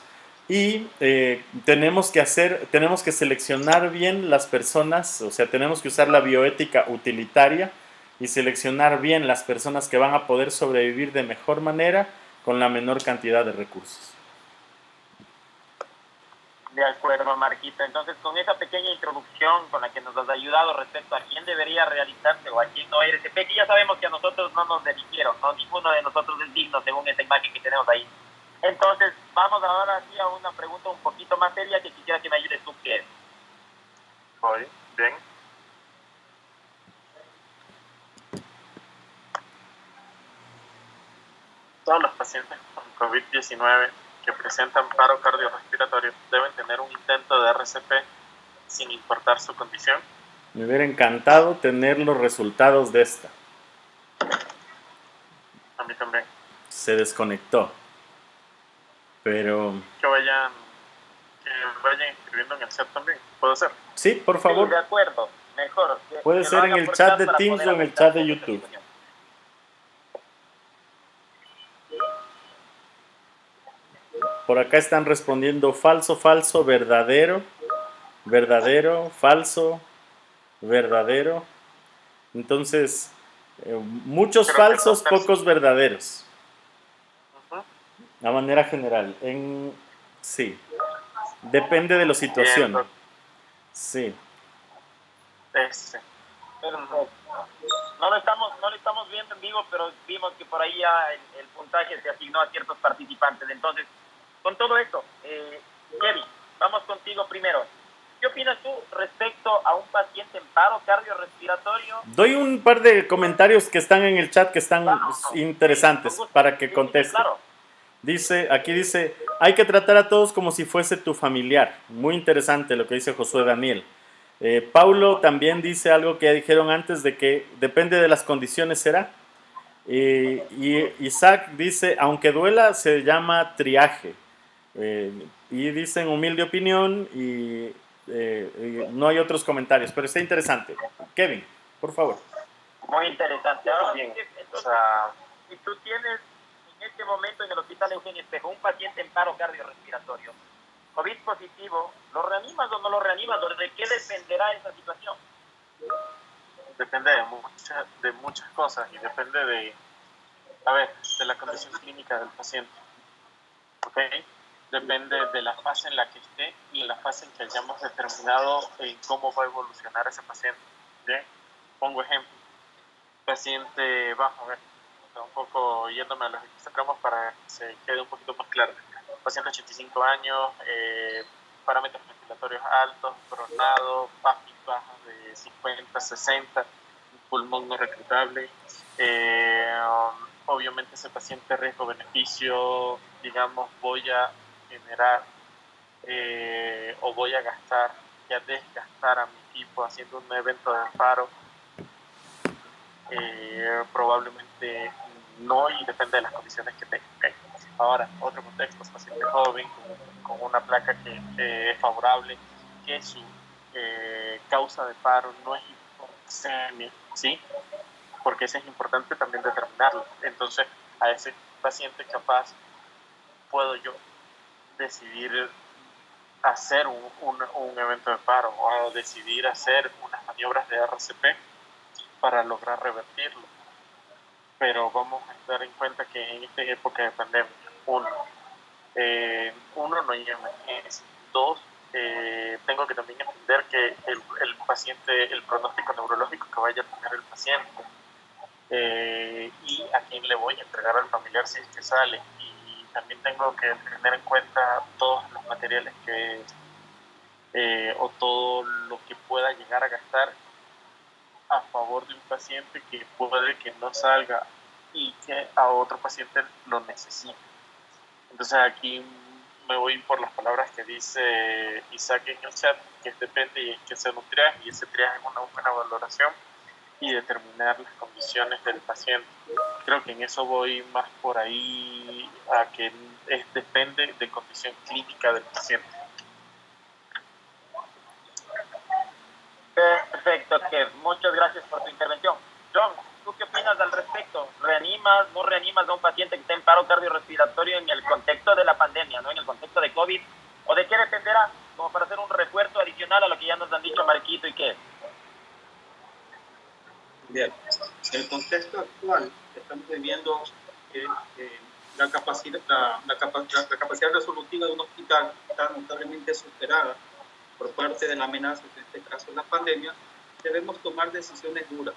y tenemos que seleccionar bien las personas. O sea, tenemos que usar la bioética utilitaria y seleccionar bien las personas que van a poder sobrevivir de mejor manera con la menor cantidad de recursos. De acuerdo, Marquito. Entonces, con esa pequeña introducción con la que nos has ayudado respecto a quién debería realizarse o a quién no RCP, que ya sabemos que a nosotros no nos eligieron, ¿no? Ninguno de nosotros es digno según esa imagen que tenemos ahí. Entonces, vamos ahora sí a una pregunta un poquito más seria que quisiera que me ayudes tú, que es. Voy, bien. Todos los pacientes con COVID-19 que presentan paro cardiorrespiratorio deben tener un intento de RCP sin importar su condición. Me hubiera encantado tener los resultados de esta. A mí también. Se desconectó. Pero Que vayan escribiendo en el chat también. ¿Puedo hacer? sí, por Sí, favor. de acuerdo. Mejor. Puede que ser lo en haga el por chat de para Teams poder o en el avanzar chat de con esta YouTube. situación. Por acá están respondiendo falso, falso, verdadero, verdadero, falso, verdadero. Entonces, muchos Creo que falsos, no, pocos verdaderos. Ujú. De manera general. Sí. Depende de la situación. Bien, Sí. Este. Perfecto. No lo estamos viendo en vivo, pero vimos que por ahí ya el puntaje se asignó a ciertos participantes. Entonces, con todo esto, Kevin, vamos contigo primero. ¿Qué opinas tú respecto a un paciente en paro cardiorrespiratorio? Doy un par de comentarios que están en el chat que están interesantes para que Sí, conteste. claro. Aquí dice, hay que tratar a todos como si fuese tu familiar. Muy interesante lo que dice Josué Daniel. Paulo también dice algo que ya dijeron antes, de que depende de las condiciones será. Y Isaac dice, aunque duela, se llama triaje. Y dicen humilde opinión, y no hay otros comentarios, pero está interesante. Kevin, por favor. Muy interesante. Ahora Bien. bien, O sea, si tú tienes en este momento en el hospital Eugenio Espejo un paciente en paro cardiorrespiratorio, COVID positivo, ¿lo reanimas o no lo reanimas? ¿De qué dependerá esa situación? depende de muchas cosas y depende de la condición clínica del paciente. ¿Ok? Depende de la fase en la que esté y la fase en que hayamos determinado en cómo va a evolucionar ese paciente. ¿Bien? Pongo ejemplo. Paciente, vamos a ver, un poco yéndome a los extremos para que se quede un poquito más claro. Paciente de 85 años, parámetros ventilatorios altos, pronado, PAFI bajas de 50, 60, pulmón no reclutable. Obviamente ese paciente riesgo-beneficio, digamos, voy a generar o voy a gastar, ya desgastar a mi equipo haciendo un evento de paro. Probablemente no, y depende de las condiciones que tenga. ¿Okay? Ahora, otro contexto, paciente joven con una placa que es favorable, que su causa de paro no es hipoxemia, ¿sí? Porque eso es importante también determinarlo. Entonces, a ese paciente capaz puedo yo decidir hacer un evento de paro o decidir hacer unas maniobras de RCP para lograr revertirlo. Pero vamos a tener en cuenta que en esta época de pandemia, uno no hay emergencia. Dos, tengo que también entender que el paciente, el pronóstico neurológico que vaya a tener el paciente, y a quién le voy a entregar al familiar si es que sale. Y también tengo que tener en cuenta todos los materiales que o todo lo que pueda llegar a gastar a favor de un paciente que puede que no salga y que a otro paciente lo necesite. Entonces aquí me voy por las palabras que dice Isaac en el chat, que depende y hay que hacer un triaje, y ese triaje es una buena valoración y determinar las condiciones del paciente. Creo que en eso voy más por ahí, a que depende de condición clínica del paciente. Perfecto, Kev. Muchas gracias por tu intervención. John, ¿tú qué opinas al respecto? ¿Reanimas, no reanimas a un paciente que está en paro cardiorrespiratorio en el contexto de la pandemia, no en el contexto de COVID? ¿O de qué dependerá? Como para hacer un refuerzo adicional a lo que ya nos han dicho Marquito y Kev. Bien, en el contexto actual estamos viviendo la capacidad resolutiva de un hospital está notablemente superada por parte de la amenaza, en este caso la pandemia. Debemos tomar decisiones duras.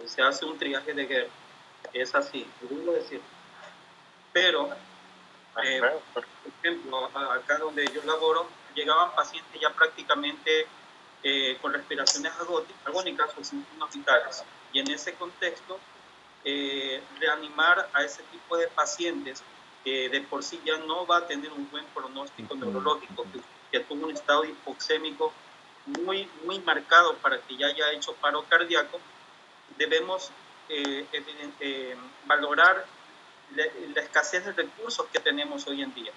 Se hace un triaje de guerra. Es así, duro decir. Pero, por ejemplo, acá donde yo laboro, llegaban pacientes ya prácticamente con respiraciones agónicas o síntomas vitales. Y en ese contexto, reanimar a ese tipo de pacientes que de por sí ya no va a tener un buen pronóstico neurológico, que tuvo un estado hipoxémico muy marcado para que ya haya hecho paro cardíaco, debemos valorar la escasez de recursos que tenemos hoy en día,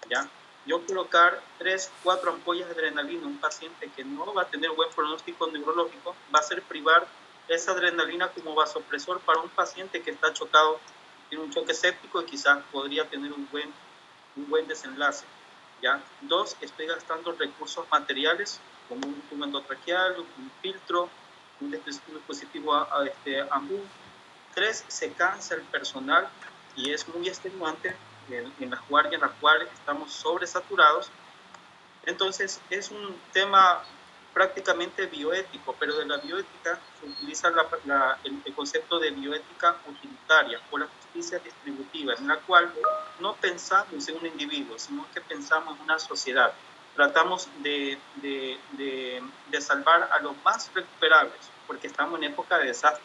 ¿ya? Yo colocar 3, 4 ampollas de adrenalina a un paciente que no va a tener buen pronóstico neurológico va a ser privar esa adrenalina como vasopresor para un paciente que está chocado, tiene un choque séptico y quizás podría tener un buen desenlace, ¿ya? 2, estoy gastando recursos materiales como un tubo endotraqueal, un filtro, un dispositivo AMBU. 3, se cansa el personal y es muy extenuante en la guardia en la cual estamos sobresaturados. Entonces es un tema prácticamente bioético, pero de la bioética se utiliza el concepto de bioética utilitaria o la justicia distributiva, en la cual no pensamos en un individuo, sino que pensamos en una sociedad. Tratamos de salvar a los más recuperables, porque estamos en época de desastre.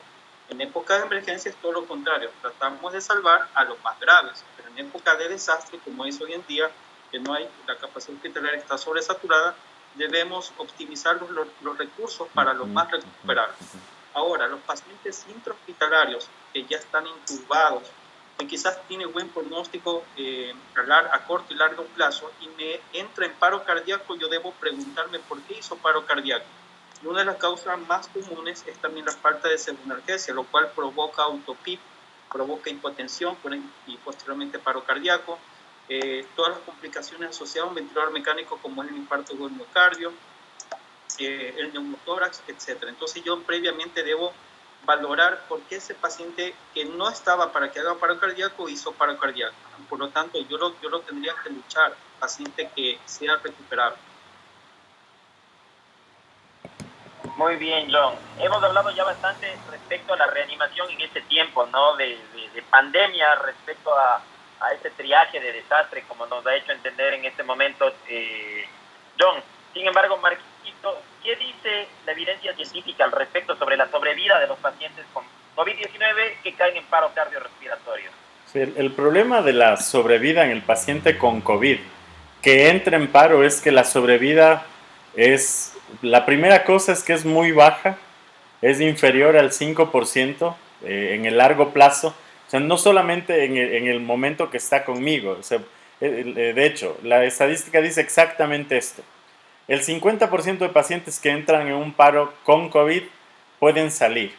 En época de emergencia es todo lo contrario, tratamos de salvar a los más graves, pero en época de desastre, como es hoy en día, que no hay, la capacidad hospitalaria está sobresaturada, debemos optimizar los recursos para los más recuperables. Ahora, los pacientes intrahospitalarios que ya están intubados, que quizás tienen buen pronóstico a corto y largo plazo y me entra en paro cardíaco, yo debo preguntarme por qué hizo paro cardíaco. Y una de las causas más comunes es también la falta de segunalgesia, lo cual provoca autopip, provoca hipotensión y posteriormente paro cardíaco. Todas las complicaciones asociadas a un ventilador mecánico como es el infarto del miocardio, el neumotórax, etc. Entonces yo previamente debo valorar por qué ese paciente que no estaba para que haga paro cardíaco hizo paro cardíaco. Por lo tanto, yo lo tendría que luchar, paciente que sea recuperable. Muy bien, John. Hemos hablado ya bastante respecto a la reanimación en este tiempo, ¿no? De pandemia, respecto a ese triaje de desastre, como nos ha hecho entender en este momento John. Sin embargo, Marquito, ¿qué dice la evidencia científica al respecto sobre la sobrevida de los pacientes con COVID-19 que caen en paro cardiorrespiratorio? Sí, el problema de la sobrevida en el paciente con COVID que entra en paro es que la sobrevida es, la primera cosa es que es muy baja, es inferior al 5% en el largo plazo. O sea, no solamente en el momento que está conmigo. O sea, de hecho, la estadística dice exactamente esto. El 50% de pacientes que entran en un paro con COVID pueden salir.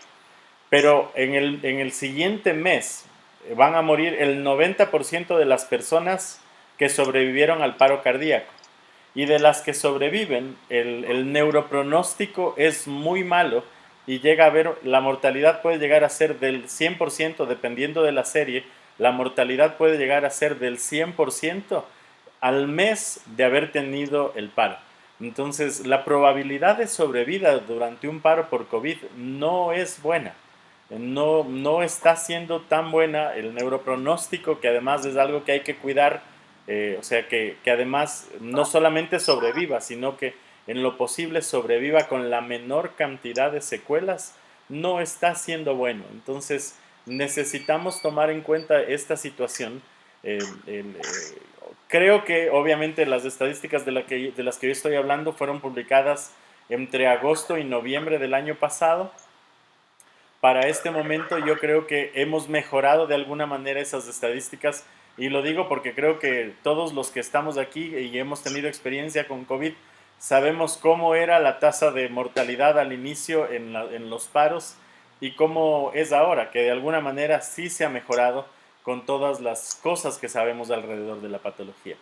Pero en el siguiente mes van a morir el 90% de las personas que sobrevivieron al paro cardíaco. Y de las que sobreviven, el neuropronóstico es muy malo y llega a ver, la mortalidad puede llegar a ser del 100%, dependiendo de la serie, la mortalidad puede llegar a ser del 100% al mes de haber tenido el paro. Entonces, la probabilidad de sobrevida durante un paro por COVID no es buena. No está siendo tan buena el neuropronóstico, que además es algo que hay que cuidar. O sea, que además no solamente sobreviva, sino que en lo posible sobreviva con la menor cantidad de secuelas, no está siendo bueno. Entonces necesitamos tomar en cuenta esta situación. Creo que obviamente las estadísticas de las que yo estoy hablando fueron publicadas entre agosto y noviembre del año pasado. Para este momento yo creo que hemos mejorado de alguna manera esas estadísticas, y lo digo porque creo que todos los que estamos aquí y hemos tenido experiencia con COVID sabemos cómo era la tasa de mortalidad al inicio en los paros y cómo es ahora, que de alguna manera sí se ha mejorado con todas las cosas que sabemos alrededor de la patología.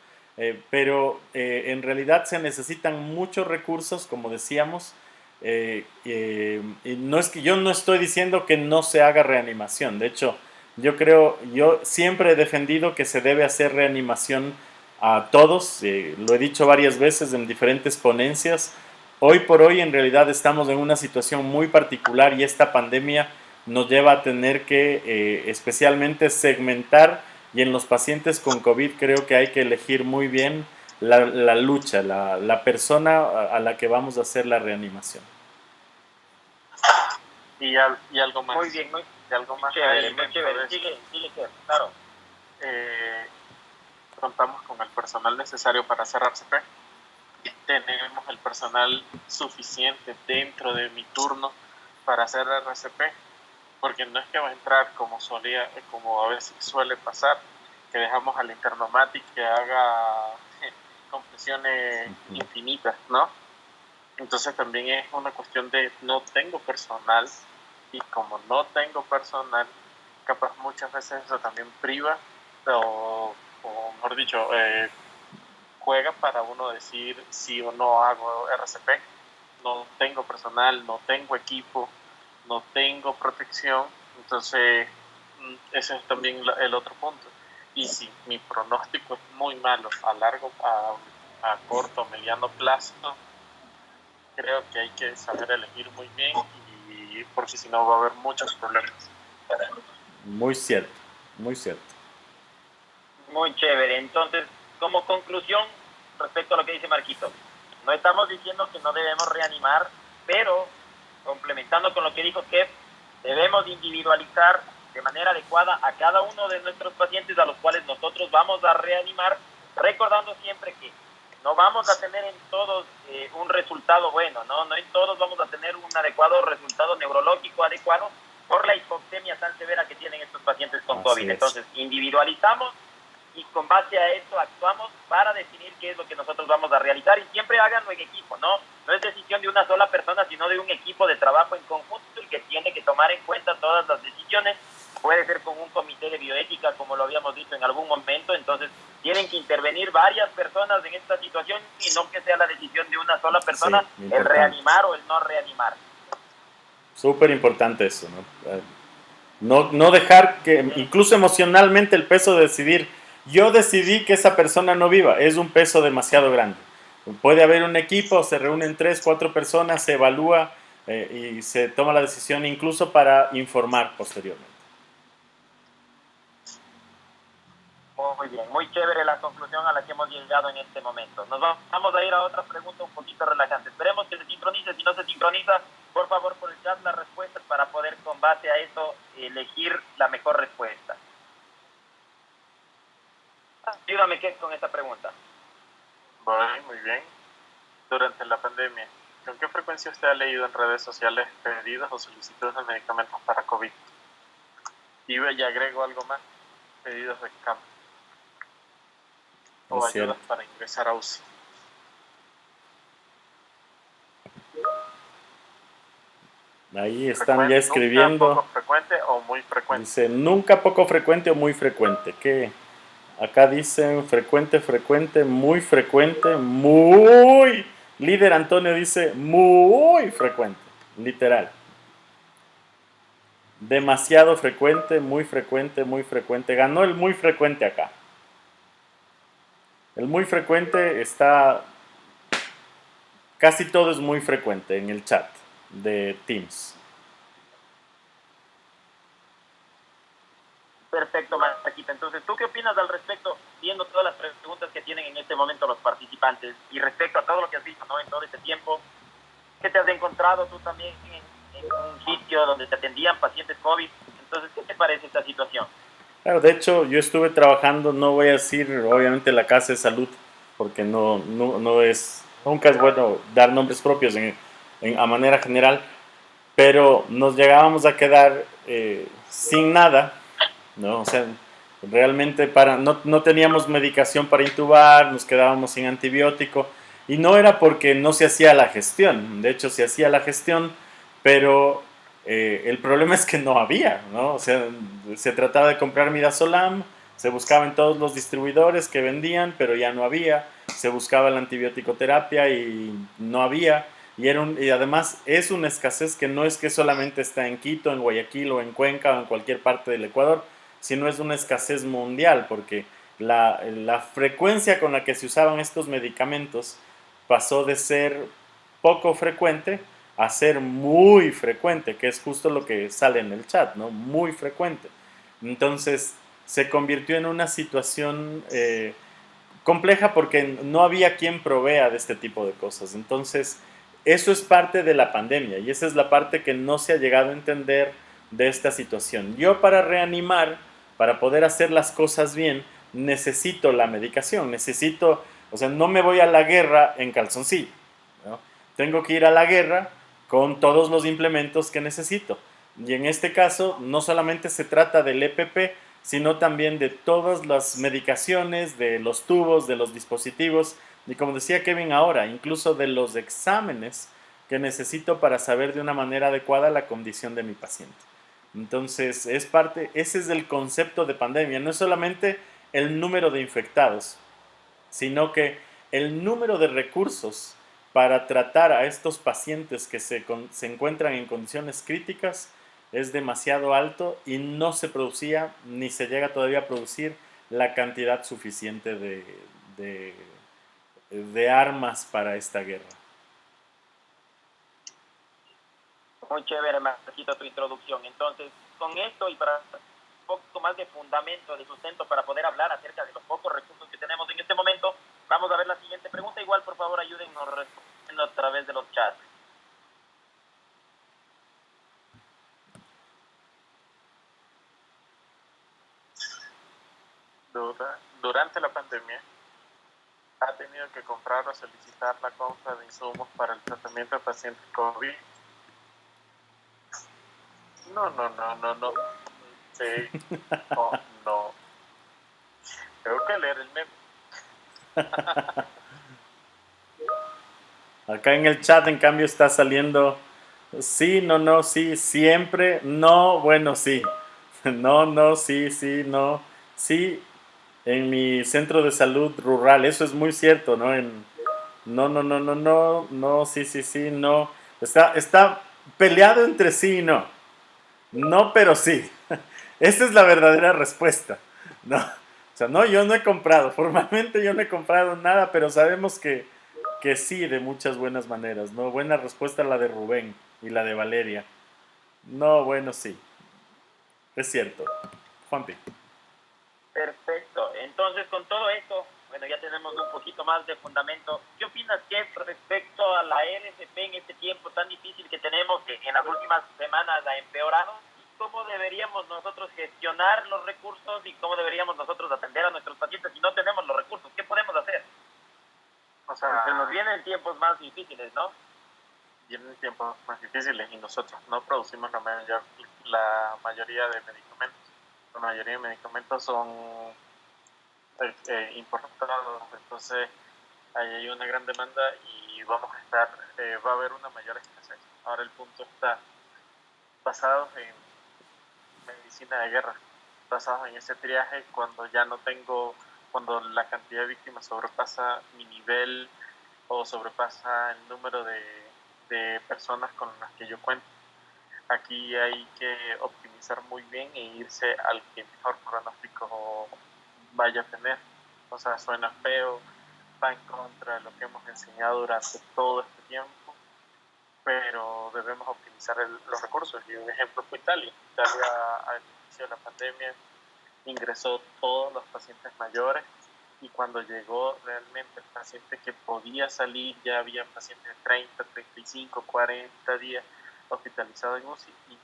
Pero en realidad se necesitan muchos recursos, como decíamos. Y no es que yo no estoy diciendo que no se haga reanimación. De hecho, yo siempre he defendido que se debe hacer reanimación a todos. Lo he dicho varias veces en diferentes ponencias. Hoy por hoy en realidad estamos en una situación muy particular y esta pandemia nos lleva a tener que especialmente segmentar, y en los pacientes con COVID creo que hay que elegir muy bien la lucha, la persona a la que vamos a hacer la reanimación. Y algo más. Muy bien, y algo más chévere, ahí muy dentro chévere. de esto. Sigue, claro. Contamos con el personal necesario para hacer RCP. Tenemos el personal suficiente dentro de mi turno para hacer RCP, porque no es que va a entrar como a veces suele pasar, que dejamos al Internomatic que haga compresiones infinitas, ¿no? Entonces también es una cuestión de no tengo personal, y como no tengo personal, capaz muchas veces eso también priva o mejor dicho, juega para uno decir sí o no hago RCP. No tengo personal, no tengo equipo, no tengo protección, entonces ese es también el otro punto. Y si mi pronóstico es muy malo a corto o mediano plazo, creo que hay que saber elegir muy bien, y porque si no va a haber muchos problemas. Muy cierto, muy cierto. Muy chévere. Entonces, como conclusión, respecto a lo que dice Marquito, no estamos diciendo que no debemos reanimar, pero complementando con lo que dijo Kev, debemos individualizar de manera adecuada a cada uno de nuestros pacientes a los cuales nosotros vamos a reanimar, recordando siempre que no vamos a tener en todos un resultado bueno, no en todos vamos a tener un adecuado resultado neurológico adecuado por la hipoxemia tan severa que tienen estos pacientes con COVID. Entonces, individualizamos y con base a esto actuamos para definir qué es lo que nosotros vamos a realizar, y siempre háganlo en equipo, no es decisión de una sola persona, sino de un equipo de trabajo en conjunto, el que tiene que tomar en cuenta todas las decisiones. Puede ser con un comité de bioética, como lo habíamos dicho en algún momento. Entonces tienen que intervenir varias personas en esta situación y no que sea la decisión de una sola persona, sí, el reanimar o el no reanimar. Súper importante eso, ¿no? No dejar que, incluso emocionalmente, el peso de decidir, yo decidí que esa persona no viva, es un peso demasiado grande. Puede haber un equipo, se reúnen 3, 4 personas, se evalúa y se toma la decisión incluso para informar posteriormente. Muy bien, muy chévere la conclusión a la que hemos llegado en este momento. Nos vamos a ir a otra pregunta un poquito relajante. Esperemos que se sincronice. Si no se sincroniza, por favor, por el chat las respuestas para poder con base a eso elegir la mejor respuesta. Ayúdame, ¿qué con esta pregunta? Bueno, muy bien. Durante la pandemia, ¿con qué frecuencia usted ha leído en redes sociales pedidos o solicitudes de medicamentos para COVID? Y agrego algo más: pedidos de cambio o ayudas para ingresar a UCI. Ahí están ya escribiendo. ¿Nunca poco frecuente o muy frecuente? Dice, nunca poco frecuente o muy frecuente. ¿Qué? Acá dicen frecuente, muy frecuente, muy. Líder Antonio dice muy frecuente, literal. Demasiado frecuente, muy frecuente, muy frecuente. Ganó el muy frecuente acá. El muy frecuente está... Casi todo es muy frecuente en el chat de Teams. Perfecto, Marquita. Entonces, ¿tú qué opinas al respecto? viendo todas las preguntas que tienen en este momento los participantes y respecto a todo lo que has visto, ¿no? En todo este tiempo, ¿qué te has encontrado tú también en un sitio donde te atendían pacientes COVID? Entonces, ¿qué te parece esta situación? Claro, de hecho, yo estuve trabajando, no voy a decir obviamente la casa de salud, porque nunca es bueno dar nombres propios a manera general, pero nos llegábamos a quedar sin nada, ¿no? O sea, realmente no teníamos medicación para intubar, nos quedábamos sin antibiótico, y no era porque no se hacía la gestión, de hecho se hacía la gestión, pero el problema es que no había, ¿no? O sea, se trataba de comprar midazolam, se buscaba en todos los distribuidores que vendían, pero ya no había, se buscaba la antibiótico terapia y no había, y además es una escasez que no es que solamente está en Quito, en Guayaquil o en Cuenca o en cualquier parte del Ecuador, sino es una escasez mundial, porque la frecuencia con la que se usaban estos medicamentos pasó de ser poco frecuente a ser muy frecuente, que es justo lo que sale en el chat, ¿no? Muy frecuente. Entonces se convirtió en una situación compleja porque no había quien provea de este tipo de cosas. Entonces, eso es parte de la pandemia y esa es la parte que no se ha llegado a entender de esta situación. Yo para reanimar, para poder hacer las cosas bien, necesito la medicación, o sea, no me voy a la guerra en calzoncillo, ¿no? Tengo que ir a la guerra con todos los implementos que necesito. Y en este caso, no solamente se trata del EPP, sino también de todas las medicaciones, de los tubos, de los dispositivos, y como decía Kevin ahora, incluso de los exámenes que necesito para saber de una manera adecuada la condición de mi paciente. Entonces, ese es el concepto de pandemia, no es solamente el número de infectados, sino que el número de recursos para tratar a estos pacientes que se encuentran en condiciones críticas es demasiado alto y no se producía ni se llega todavía a producir la cantidad suficiente de armas para esta guerra. Muy chévere, Marquito, tu introducción. Entonces, con esto y para un poco más de fundamento, de sustento para poder hablar acerca de los pocos recursos que tenemos en este momento, vamos a ver la siguiente pregunta. Igual, por favor, ayúdennos respondiendo a través de los chats. Durante la pandemia, ¿ha tenido que comprar o solicitar la compra de insumos para el tratamiento de pacientes COVID? No. Sí. No. Tengo que leer el meme. Acá en el chat, en cambio, está saliendo sí, no, sí, siempre, no, bueno, sí. No, sí, no. Sí, en mi centro de salud rural, eso es muy cierto, ¿no? No, sí, no. Está peleado entre sí y no. No, pero sí. Esa es la verdadera respuesta. No, o sea, no, yo no he comprado, formalmente yo no he comprado nada, pero sabemos que sí, de muchas buenas maneras, ¿no? Buena respuesta la de Rubén y la de Valeria. No, bueno, sí. Es cierto. Juanpi. Perfecto. Entonces, con todo esto, bueno, ya tenemos un poquito más de fundamento. ¿Qué opinas, Kev, respecto a la LSP en este tiempo tan difícil que tenemos, que en las últimas semanas ha empeorado? ¿Cómo deberíamos nosotros gestionar los recursos y cómo deberíamos nosotros atender a nuestros pacientes si no tenemos los recursos? ¿Qué podemos hacer? O sea, Se nos vienen tiempos más difíciles, ¿no? Vienen tiempos más difíciles y nosotros no producimos la mayoría de medicamentos. La mayoría de medicamentos son importados, entonces ahí hay una gran demanda y va a haber una mayor escasez. Ahora el punto está basados en medicina de guerra, basados en ese triaje cuando la cantidad de víctimas sobrepasa mi nivel o sobrepasa el número de personas con las que yo cuento. Aquí hay que optimizar muy bien e irse al que mejor pronóstico vaya a tener. O sea, suena feo, va en contra de lo que hemos enseñado durante todo este tiempo, pero debemos optimizar los recursos. Y un ejemplo fue Italia. Italia, al inicio de la pandemia, ingresó todos los pacientes mayores y cuando llegó realmente el paciente que podía salir, ya había pacientes de 30, 35, 40 días hospitalizados en UCI y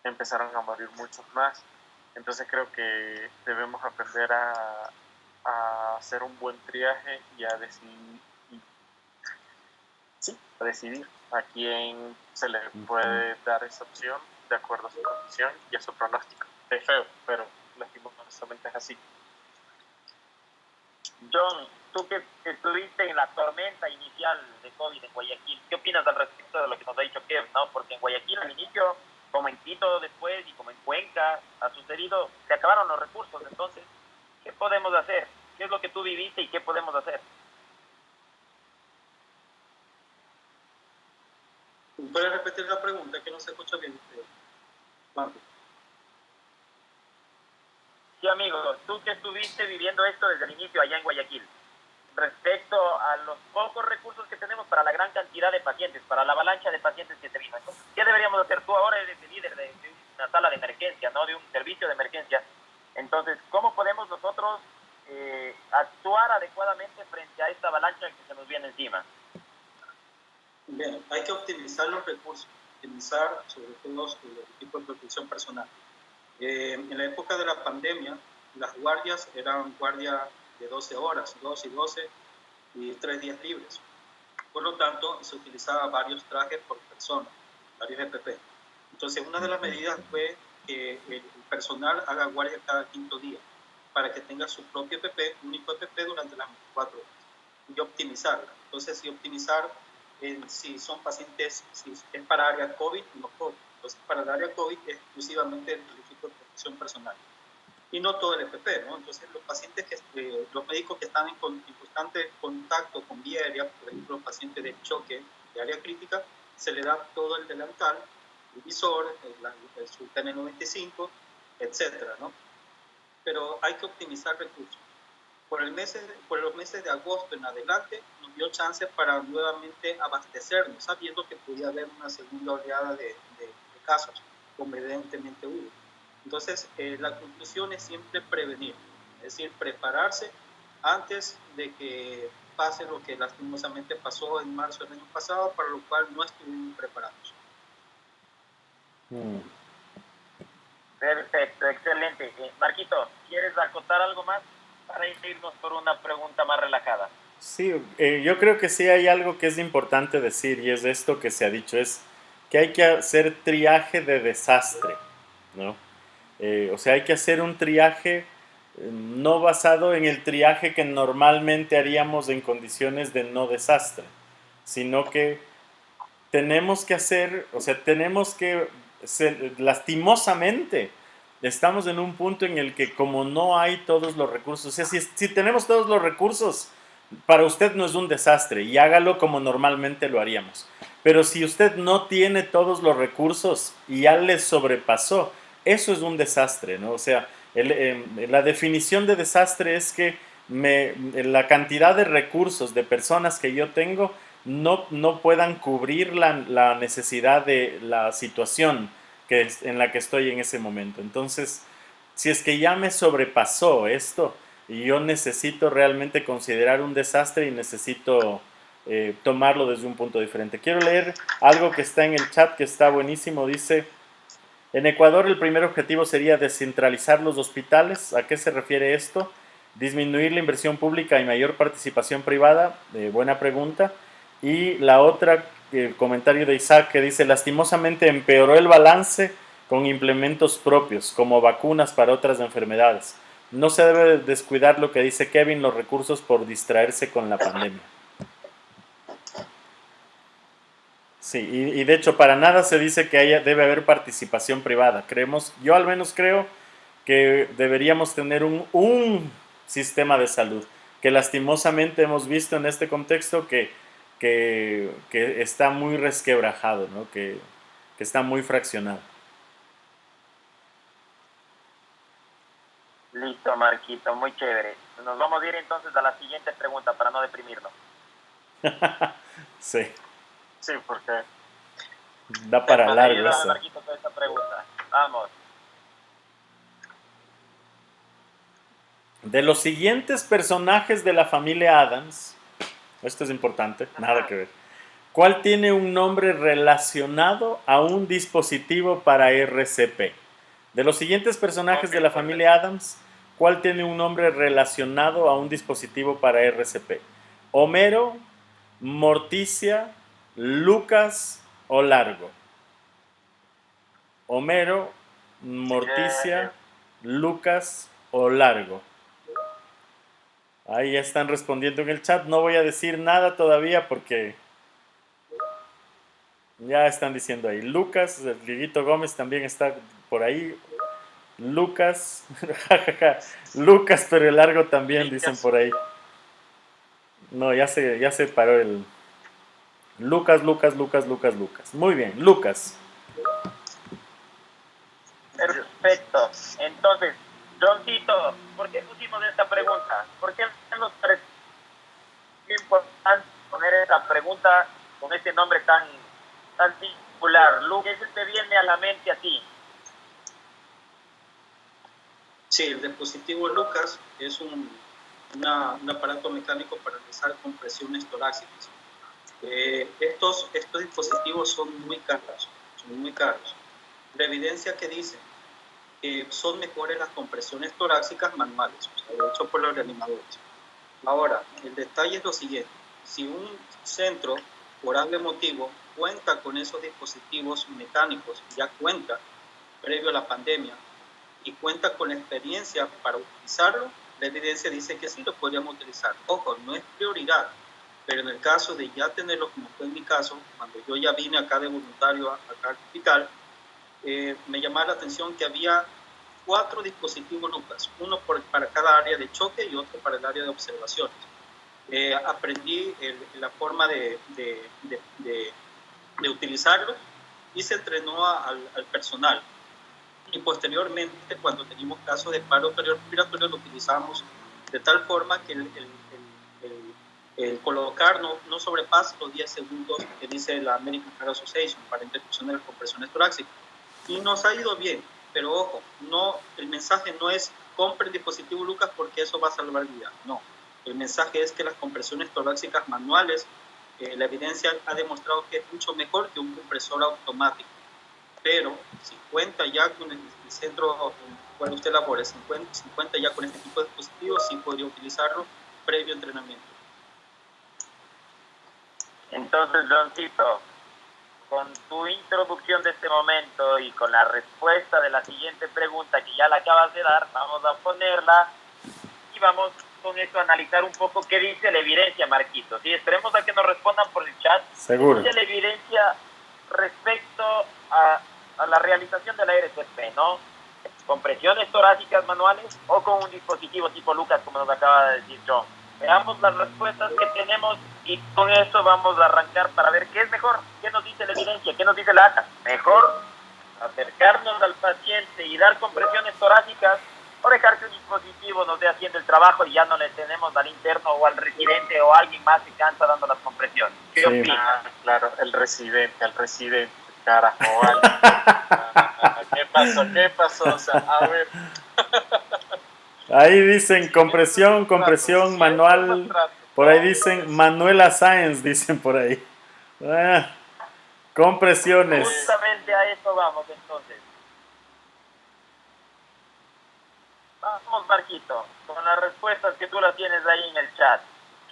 empezaron a morir muchos más. Entonces creo que debemos aprender a hacer un buen triaje y a decidir, a decidir a quién se le puede dar esa opción de acuerdo a su condición y a su pronóstico. Es feo, pero lastimosamente es así. John, tú que estuviste en la tormenta inicial de COVID en Guayaquil, ¿qué opinas al respecto de lo que nos ha dicho Kev, no? Porque en Guayaquil al inicio, como en Quito después y como en Cuenca ha sucedido, se acabaron los recursos. Entonces, ¿qué podemos hacer? ¿Qué es lo que tú viviste y qué podemos hacer? ¿Puedes repetir la pregunta que no se escucha bien? Marco. Sí, amigo, tú que estuviste viviendo esto desde el inicio allá en Guayaquil, respecto a los pocos recursos que tenemos para la gran cantidad de pacientes, para la avalancha de pacientes que se vino. Entonces, ¿qué deberíamos hacer? Tú ahora eres el líder de una sala de emergencia, ¿no? De un servicio de emergencia. Entonces, ¿cómo podemos nosotros actuar adecuadamente frente a esta avalancha que se nos viene encima? Bien, hay que optimizar los recursos, optimizar sobre todo los equipos de protección personal. En la época de la pandemia, las guardias eran guardias de 12 horas, 12 y 12 y 3 días libres. Por lo tanto, se utilizaba varios trajes por persona, varios EPP. Entonces, una de las medidas fue que el personal haga guardia cada quinto día para que tenga su propio EPP, único EPP durante las 24 horas y optimizarla. Entonces, si optimizar si son pacientes, si es para área COVID, no COVID. Entonces, para el área COVID es exclusivamente el equipo de protección personal y no todo el FP, ¿no? Entonces, los pacientes, los médicos que están en constante contacto con vía aérea, por ejemplo, los pacientes de choque de área crítica, se le da todo el delantal, el visor, su KN95, etcétera, ¿no? Pero hay que optimizar recursos. Por los meses de agosto en adelante nos dio chance para nuevamente abastecernos, sabiendo que podía haber una segunda oleada de casos, como evidentemente hubo. Entonces, la conclusión es siempre prevenir, es decir, prepararse antes de que pase lo que lastimosamente pasó en marzo del año pasado, para lo cual no estuvimos preparados. Perfecto, excelente. Marquito, ¿quieres acotar algo más para irnos por una pregunta más relajada? Sí, yo creo que sí hay algo que es importante decir y es esto que se ha dicho, es que hay que hacer triaje de desastre, ¿no? O sea, hay que hacer un triaje no basado en el triaje que normalmente haríamos en condiciones de no desastre, sino que tenemos que hacer, o sea, tenemos que, lastimosamente, estamos en un punto en el que como no hay todos los recursos, o sea, si tenemos todos los recursos, para usted no es un desastre y hágalo como normalmente lo haríamos. Pero si usted no tiene todos los recursos y ya le sobrepasó, eso es un desastre, ¿no? O sea, la definición de desastre es que la cantidad de recursos de personas que yo tengo no puedan cubrir la necesidad de la situación en la que estoy en ese momento. Entonces, si es que ya me sobrepasó esto y yo necesito realmente considerar un desastre y necesito tomarlo desde un punto diferente. Quiero leer algo que está en el chat que está buenísimo. Dice, en Ecuador el primer objetivo sería descentralizar los hospitales. ¿A qué se refiere esto? Disminuir la inversión pública y mayor participación privada. Buena pregunta. Y la otra, el comentario de Isaac que dice, lastimosamente empeoró el balance con implementos propios, como vacunas para otras enfermedades. No se debe descuidar lo que dice Kevin, los recursos por distraerse con la pandemia. Sí, y de hecho para nada se dice que debe haber participación privada. Yo al menos creo que deberíamos tener un sistema de salud, que lastimosamente hemos visto en este contexto que está muy resquebrajado, ¿no? que está muy fraccionado. Listo, Marquito, muy chévere. Nos vamos a ir entonces a la siguiente pregunta para no deprimirnos. Sí. Sí, porque Da para largo Ayúdame, eso. Marquito, con esta pregunta. Vamos. De los siguientes personajes de la familia Addams, esto es importante, nada que ver. ¿Cuál tiene un nombre relacionado a un dispositivo para RCP? De los siguientes personajes de la familia Addams, ¿cuál tiene un nombre relacionado a un dispositivo para RCP? ¿Homero, Morticia, Lucas o Largo? Homero, Morticia, Lucas o Largo. Ahí ya están respondiendo en el chat. No voy a decir nada todavía porque ya están diciendo ahí. Lucas, el Dieguito Gómez también está por ahí. Lucas, Lucas, pero el Largo también, dicen por ahí. No, ya se paró el... Lucas. Muy bien, Lucas. Perfecto. Entonces, Johncito, ¿por qué pusimos esta pregunta? ¿Por qué nos parece importante poner esta pregunta con este nombre tan singular? Lucas, ¿qué se te viene a la mente a ti? Sí, el dispositivo Lucas es un aparato mecánico para realizar compresiones torácicas. Estos dispositivos son muy caros. La evidencia que dice que son mejores las compresiones torácicas manuales, o sea, hecho por los reanimadores. Ahora, el detalle es lo siguiente: si un centro, por algún motivo, cuenta con esos dispositivos mecánicos, ya cuenta, previo a la pandemia, y cuenta con la experiencia para utilizarlo, la evidencia dice que sí lo podríamos utilizar. Ojo, no es prioridad, pero en el caso de ya tenerlo, como fue en mi caso, cuando yo ya vine acá de voluntario acá al hospital, me llamaba la atención que había 4 dispositivos Lucas, uno para cada área de choque y otro para el área de observaciones. Aprendí la forma de utilizarlo y se entrenó al personal. Y posteriormente, cuando teníamos casos de paro respiratorio, lo utilizamos de tal forma que el colocar no sobrepasa los 10 segundos que dice la American Heart Association para interrupción de las compresiones torácicas. Y nos ha ido bien, pero ojo, el mensaje no es compre el dispositivo Lucas porque eso va a salvar vidas. No, el mensaje es que las compresiones torácicas manuales, la evidencia ha demostrado que es mucho mejor que un compresor automático. Pero si cuenta ya con el centro cuando usted labora, si cuenta ya con este tipo de dispositivos, sí podría utilizarlo previo entrenamiento. Entonces, Johncito, con tu introducción de este momento y con la respuesta de la siguiente pregunta que ya la acabas de dar, vamos a ponerla y vamos con esto a analizar un poco qué dice la evidencia, Marquito. ¿Sí? Esperemos a que nos respondan por el chat. Seguro. ¿Qué dice la evidencia respecto a la realización de la RCP, ¿no? Compresiones torácicas manuales o con un dispositivo tipo Lucas, como nos acaba de decir John? Veamos las respuestas que tenemos y con eso vamos a arrancar para ver qué es mejor, qué nos dice la evidencia, qué nos dice la ACA. Mejor acercarnos al paciente y dar compresiones torácicas o dejar que un dispositivo nos esté haciendo el trabajo y ya no le tenemos al interno o al residente o a alguien más que cansa dando las compresiones. ¿Qué opinas? Claro, el residente, carajo, vale. ¿Qué pasó? O sea, a ver. Ahí dicen compresión manual. Por ahí dicen Manuela Sáenz, dicen por ahí. Compresiones. Justamente a eso vamos entonces. Vamos, Marquito, con las respuestas que tú las tienes ahí en el chat.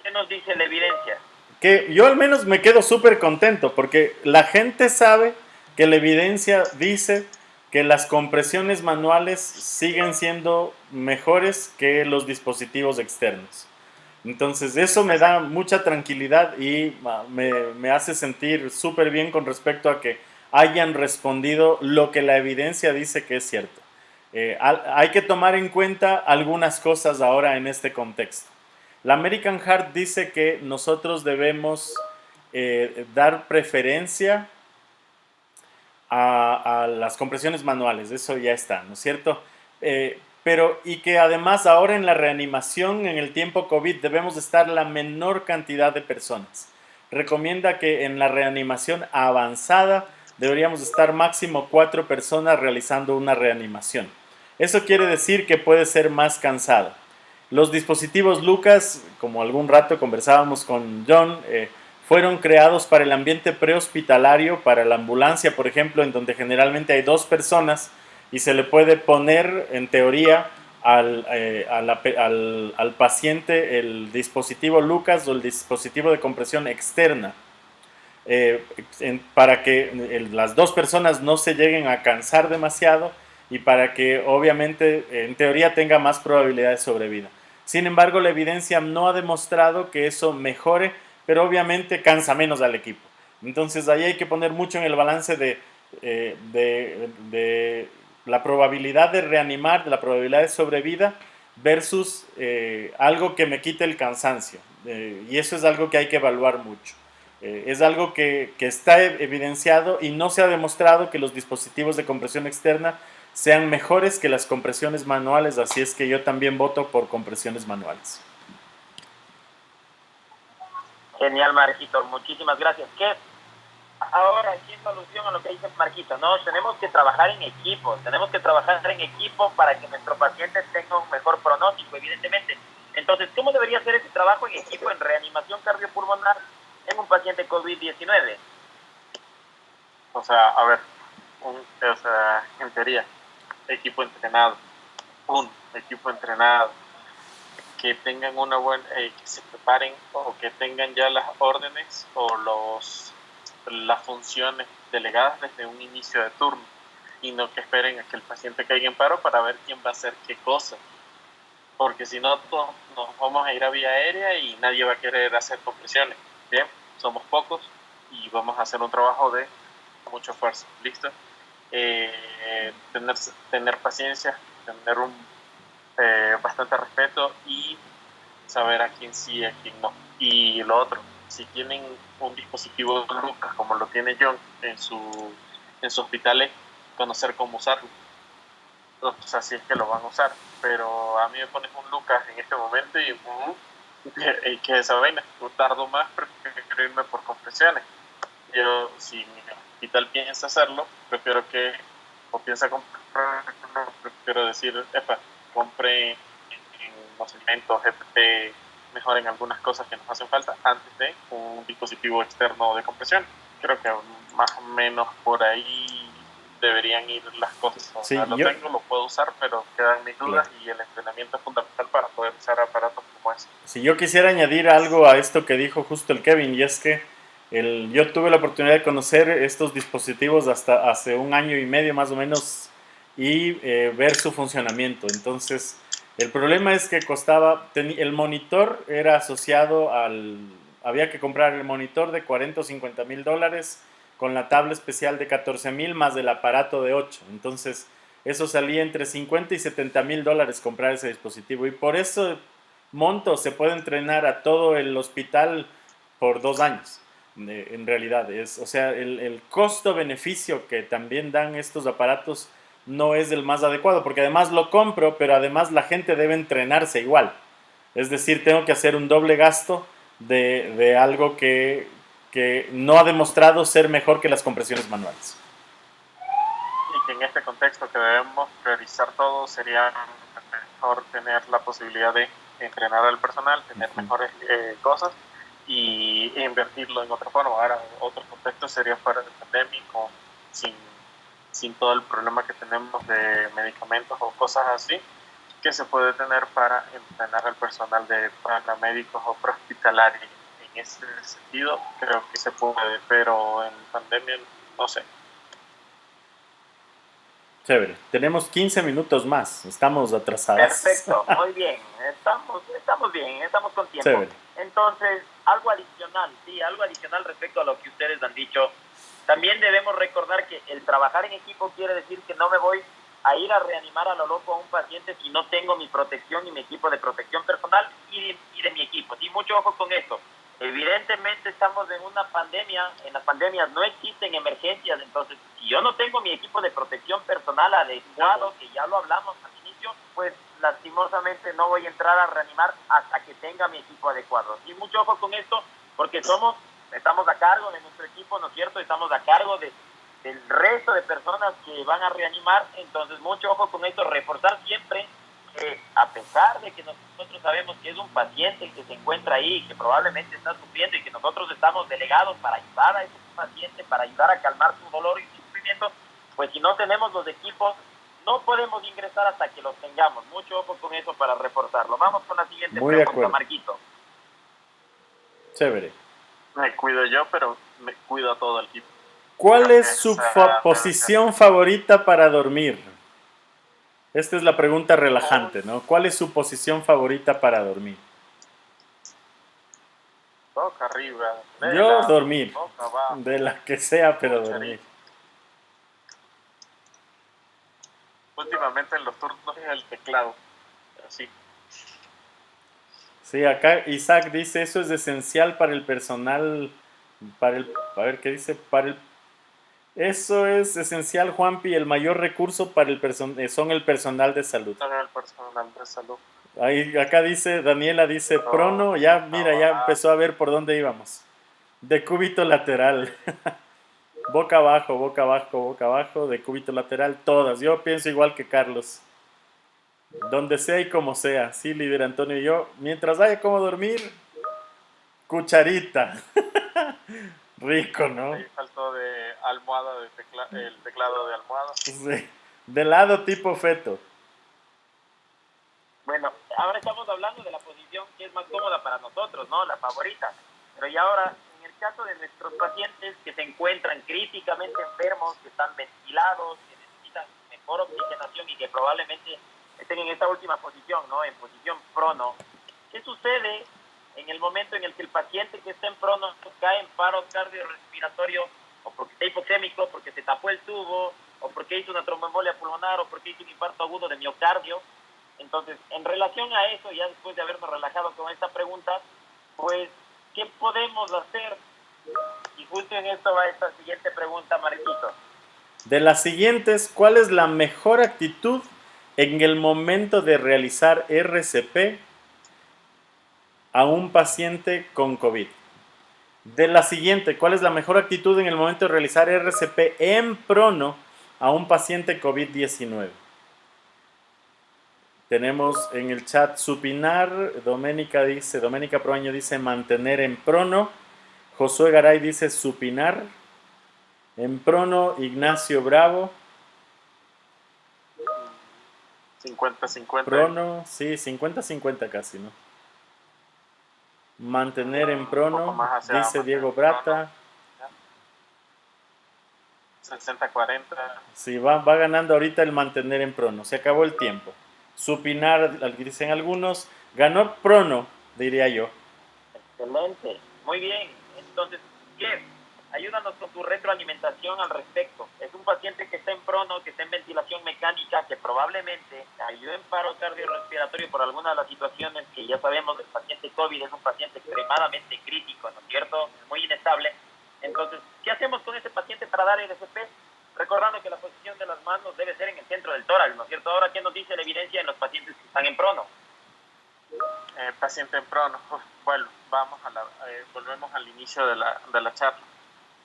¿Qué nos dice la evidencia? Que yo al menos me quedo súper contento porque la gente sabe que la evidencia dice que las compresiones manuales siguen siendo mejores que los dispositivos externos. Entonces eso me da mucha tranquilidad y me hace sentir súper bien con respecto a que hayan respondido lo que la evidencia dice que es cierto. Hay que tomar en cuenta algunas cosas ahora en este contexto. La American Heart dice que nosotros debemos dar preferencia a las compresiones manuales, eso ya está, ¿no es cierto? Y que además ahora en la reanimación, en el tiempo COVID, debemos estar la menor cantidad de personas. Recomienda que en la reanimación avanzada deberíamos estar máximo 4 personas realizando una reanimación. Eso quiere decir que puede ser más cansado. Los dispositivos Lucas, como algún rato conversábamos con John, fueron creados para el ambiente prehospitalario, para la ambulancia, por ejemplo, en donde generalmente hay 2 personas y se le puede poner, en teoría, al paciente el dispositivo Lucas o el dispositivo de compresión externa, para que las 2 personas no se lleguen a cansar demasiado y para que obviamente en teoría tenga más probabilidad de sobrevida. Sin embargo, la evidencia no ha demostrado que eso mejore, pero obviamente cansa menos al equipo. Entonces ahí hay que poner mucho en el balance de la probabilidad de reanimar, de la probabilidad de sobrevida versus algo que me quite el cansancio. Y eso es algo que hay que evaluar mucho. Es algo que está evidenciado y no se ha demostrado que los dispositivos de compresión externa sean mejores que las compresiones manuales, así es que yo también voto por compresiones manuales. Genial, Marquito, muchísimas gracias. ¿Qué? Ahora, haciendo alusión a lo que dice Marquito, no, tenemos que trabajar en equipo para que nuestro paciente tenga un mejor pronóstico, evidentemente. Entonces, ¿cómo debería ser ese trabajo en equipo en reanimación cardiopulmonar en un paciente COVID-19? O sea, a ver, en teoría, equipo entrenado, que tengan una buena, que se preparen o que tengan ya las órdenes o las funciones delegadas desde un inicio de turno y no que esperen a que el paciente caiga en paro para ver quién va a hacer qué cosa, porque si no todos nos vamos a ir a vía aérea y nadie va a querer hacer compresiones. Bien, somos pocos y vamos a hacer un trabajo de mucho esfuerzo. ¿Listo? Tener paciencia, tener bastante respeto y saber a quién sí y a quién no. Y lo otro, si tienen un dispositivo Lucas como lo tiene John en su hospital, conocer cómo usarlo. O sea, si es que lo van a usar. Pero a mí me pones un Lucas en este momento y que esa vaina, no tardo más, prefiero irme por compresiones. Yo, si mi hospital piensa hacerlo, piensa comprar, prefiero decir, compre en los alimentos, EPT, mejoren algunas cosas que nos hacen falta antes de un dispositivo externo de compresión. Creo que más o menos por ahí deberían ir las cosas. O sea, lo puedo usar, pero quedan mis dudas y el entrenamiento es fundamental para poder usar aparatos como ese. Si yo quisiera añadir algo a esto que dijo justo el Kevin, y es que yo tuve la oportunidad de conocer estos dispositivos hasta hace 1 año y medio más o menos y ver su funcionamiento. Entonces, el problema es que el monitor era asociado había que comprar el monitor de 40 o 50 mil dólares con la tabla especial de 14 mil más el aparato de 8. Entonces, eso salía entre 50 y 70 mil dólares comprar ese dispositivo. Y por eso monto se puede entrenar a todo el hospital por 2 años. En realidad, el costo-beneficio que también dan estos aparatos no es el más adecuado, porque además lo compro, pero además la gente debe entrenarse igual. Es decir, tengo que hacer un doble gasto de algo que no ha demostrado ser mejor que las compresiones manuales. Y que en este contexto que debemos priorizar todo, sería mejor tener la posibilidad de entrenar al personal, tener mejores cosas y invertirlo en otra forma. Ahora, otro contexto sería fuera del pandémico, sin todo el problema que tenemos de medicamentos o cosas así, que se puede tener para entrenar al personal de paramédicos o prehospitalarios. En ese sentido, creo que se puede, pero en pandemia, no sé. Chévere. Tenemos 15 minutos más. Estamos atrasados. Perfecto, muy bien. Estamos bien, estamos con tiempo. Chévere. Entonces, algo adicional respecto a lo que ustedes han dicho. También debemos recordar que el trabajar en equipo quiere decir que no me voy a ir a reanimar a lo loco a un paciente si no tengo mi protección y mi equipo de protección personal y de mi equipo. Y mucho ojo con esto. Evidentemente estamos en una pandemia, en las pandemias no existen emergencias, entonces si yo no tengo mi equipo de protección personal adecuado, que ya lo hablamos al inicio, pues lastimosamente no voy a entrar a reanimar hasta que tenga mi equipo adecuado. Y mucho ojo con esto, porque estamos a cargo de nuestro equipo, ¿no es cierto? Estamos a cargo del resto de personas que van a reanimar, entonces mucho ojo con esto, reforzar siempre que a pesar pesar de que nosotros sabemos que es un paciente que se encuentra ahí, que probablemente está sufriendo y que nosotros estamos delegados para ayudar a ese paciente, para ayudar a calmar su dolor y su sufrimiento, pues si no tenemos los equipos, no podemos ingresar hasta que los tengamos. Mucho ojo con eso para reforzarlo. Vamos con la siguiente Muy de pregunta, acuerdo. Marquito. Chévere. Me cuido yo, pero me cuido a todo el equipo. ¿Cuál Creo es que su esa posición favorita para dormir? Esta es la pregunta relajante, ¿no? ¿Cuál es su posición favorita para dormir? boca arriba, de Yo lado, dormir, boca abajo, de la que sea, pero Cucharita. dormir. Últimamente en los turnos es el teclado. Así. Sí, acá Isaac dice, eso es esencial para el personal, a ver qué dice, eso es esencial, Juanpi, el mayor recurso para son el personal de salud. También el personal de salud. Ahí, acá dice, Daniela dice, prono, ya, mira, ya empezó a ver por dónde íbamos. Decúbito lateral. Boca abajo, boca abajo, boca abajo, decúbito lateral, todas. Yo pienso igual que Carlos. Donde sea y como sea. Sí, líder Antonio y yo. Mientras haya como dormir, cucharita. Rico, ¿no? Ahí faltó de almohada, el teclado de almohada. Sí. De lado tipo feto. Bueno, ahora estamos hablando de la posición que es más cómoda para nosotros, ¿no? La favorita. Pero ya ahora, en el caso de nuestros pacientes que se encuentran críticamente enfermos, que están ventilados, que necesitan mejor oxigenación y que probablemente estén en esta última posición, ¿no? En posición prono. ¿Qué sucede en el momento en el que el paciente que está en prono cae en paro cardiorrespiratorio o porque está hipoxémico, porque se tapó el tubo, o porque hizo una tromboembolia pulmonar, o porque hizo un infarto agudo de miocardio? Entonces, en relación a eso, ya después de habernos relajado con esta pregunta, pues, ¿qué podemos hacer? Y justo en esto va esta siguiente pregunta, Marquito. De las siguientes, ¿cuál es la mejor actitud en el momento de realizar RCP a un paciente con COVID? De la siguiente, ¿cuál es la mejor actitud en el momento de realizar RCP en prono a un paciente COVID-19? Tenemos en el chat supinar, Doménica Proaño dice mantener en prono, Josué Garay dice supinar, en prono Ignacio Bravo, 50-50. prono, sí, 50-50 casi, ¿no? Mantener en Un prono, poco más hacia dice mantener Diego en Brata. 60-40. Sí, va ganando ahorita el mantener en prono. Se acabó el tiempo. Supinar, dicen algunos, ganó prono, diría yo. Excelente, muy bien. Entonces, Jeff, ayúdanos con tu retroalimentación al respecto. Es un paciente que está en prono, que está en ventilación mecánica, que probablemente cayó en paro cardiorrespiratorio por alguna de las situaciones que ya sabemos del paciente COVID. Es un paciente extremadamente crítico, ¿no es cierto? Muy inestable. Entonces, ¿qué hacemos con ese paciente para dar RCP? Recordando que la posición de las manos debe ser en el centro del tórax, ¿no es cierto? Ahora, ¿qué nos dice la evidencia en los pacientes que están en prono? Paciente en prono. Bueno, volvemos al inicio de la charla.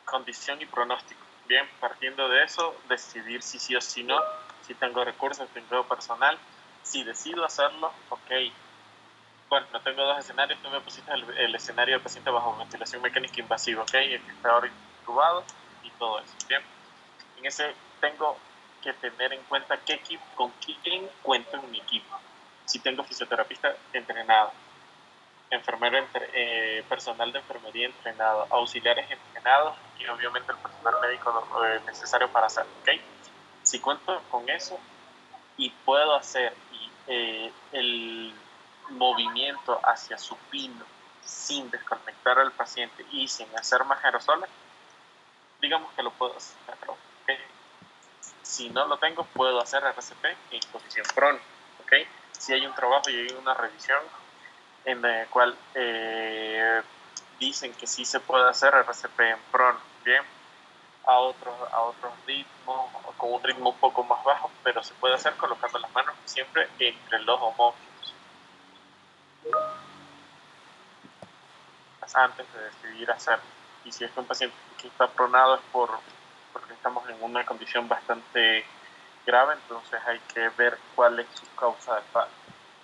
Condición y pronóstico. Bien, partiendo de eso, decidir si sí o si no, si tengo recursos, tengo personal. Si decido hacerlo, ok. Bueno, no tengo dos escenarios. Tú me pusiste el escenario del paciente bajo ventilación mecánica invasiva, ok. El que está ahora intubado y todo eso. Bien, en ese tengo que tener en cuenta con quién cuento en mi equipo. Si tengo fisioterapista entrenado, enfermero, personal de enfermería entrenado, auxiliares entrenados y obviamente el personal médico necesario para hacerlo, ¿ok? Si cuento con eso y puedo hacer el movimiento hacia supino sin desconectar al paciente y sin hacer más aerosoles, digamos que lo puedo hacer, ¿ok? Si no lo tengo, puedo hacer RCP en posición prono, ¿ok? Si hay un trabajo y hay una revisión en la cual dicen que sí se puede hacer RCP en prono, bien, a otros ritmos, con un ritmo un poco más bajo, pero se puede hacer colocando las manos siempre entre los homóplatos antes de decidir hacerlo. Y si es que un paciente que está pronado es porque estamos en una condición bastante grave, entonces hay que ver cuál es su causa de fallo.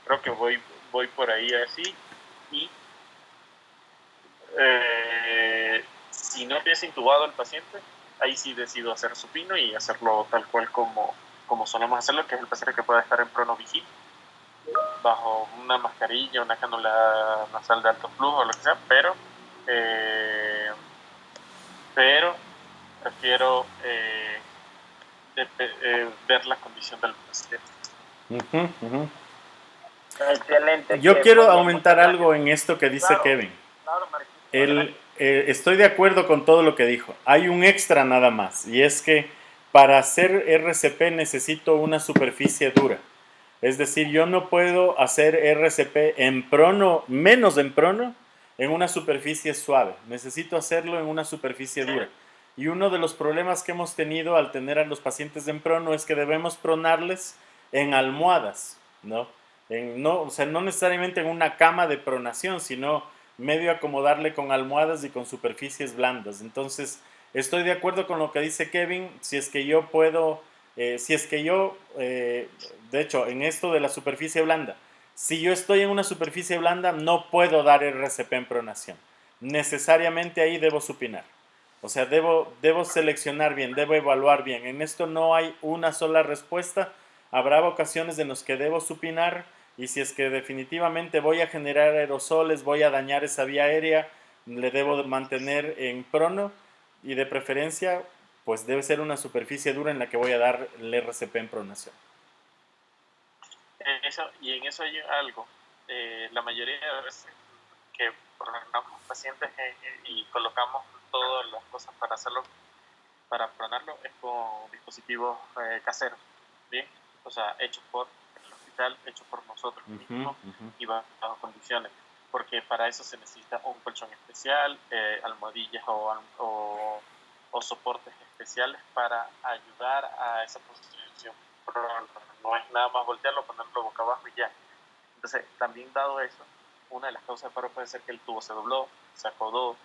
Creo que voy por ahí así. Y si no hubiese intubado el paciente, ahí sí decido hacer supino y hacerlo tal cual como solemos hacerlo, que es el paciente que pueda estar en pronovigil, bajo una mascarilla, una cánula nasal de alto flujo o lo que sea, pero prefiero ver la condición del paciente. Ujú, ujú. Excelente. Yo Kevin. quiero Muy bien, aumentar muchas algo en esto que dice Claro. Kevin. Claro, Marquito. Estoy de acuerdo con todo lo que dijo. Hay un extra nada más, y es que para hacer RCP necesito una superficie dura. Es decir, yo no puedo hacer RCP en prono, menos en prono, en una superficie suave. Necesito hacerlo en una superficie dura. Y uno de los problemas que hemos tenido al tener a los pacientes en prono es que debemos pronarles en almohadas, ¿no? O sea, no necesariamente en una cama de pronación, sino medio acomodarle con almohadas y con superficies blandas. Entonces, estoy de acuerdo con lo que dice Kevin. Si es que yo puedo, de hecho, en esto de la superficie blanda, si yo estoy en una superficie blanda, no puedo dar RCP en pronación. Necesariamente ahí debo supinar. O sea, debo seleccionar bien, debo evaluar bien. En esto no hay una sola respuesta. Habrá ocasiones en las que debo supinar, y si es que definitivamente voy a generar aerosoles, voy a dañar esa vía aérea, le debo mantener en prono, y de preferencia, pues debe ser una superficie dura en la que voy a dar el RCP en pronación. Y en eso hay algo. La mayoría de veces que pronamos pacientes y colocamos todas las cosas para hacerlo, para pronarlo, es con dispositivos caseros, ¿bien? O sea, hechos por el hospital, hechos por nosotros mismos y bajo condiciones. Porque para eso se necesita un colchón especial, almohadillas o soportes especiales para ayudar a esa posición. No es nada más voltearlo, ponerlo boca abajo y ya. Entonces, también dado eso, una de las causas de paro puede ser que el tubo se dobló, se acodó,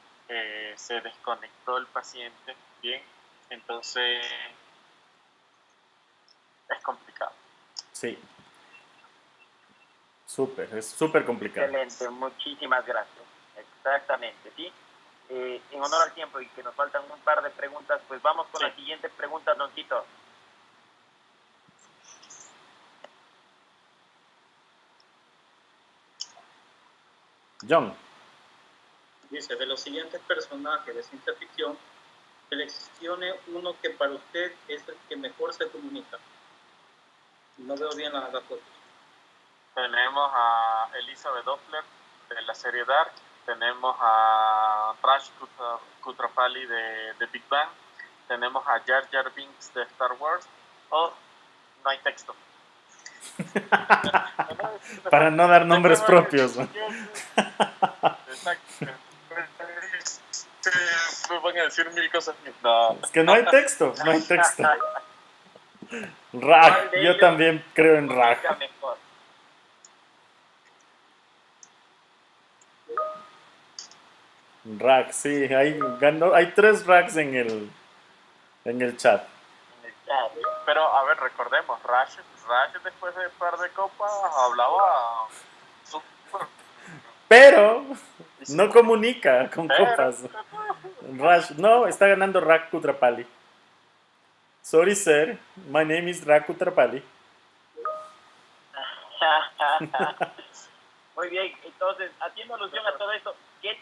se desconectó el paciente, ¿bien? Entonces, es complicado. Sí. Es súper complicado. Excelente, muchísimas gracias. Exactamente, ¿sí? En honor al tiempo y que nos faltan un par de preguntas, pues vamos con la siguiente pregunta, Doncito. John. Dice, de los siguientes personajes de ciencia ficción, seleccione uno que para usted es el que mejor se comunica. No veo bien las fotos. Tenemos a Elizabeth Doppler de la serie Dark, tenemos a Raj Kutrapali de Big Bang, tenemos a Jar Jar Binks de Star Wars, o no hay texto. Para no dar nombres propios. Exacto. Me van a decir mil cosas. No. Es que no hay texto. Rag, yo también creo en Rag. Rag, sí, hay 3 Rags en el chat. Pero, a ver, recordemos, Raj después de un par de copas hablaba súper. Pero no comunica con copas. Raj, no, está ganando Rag Kutrapali. Sorry, sir. My name is Rag Kutrapali. Muy bien, entonces, haciendo alusión a todo esto, ¿qué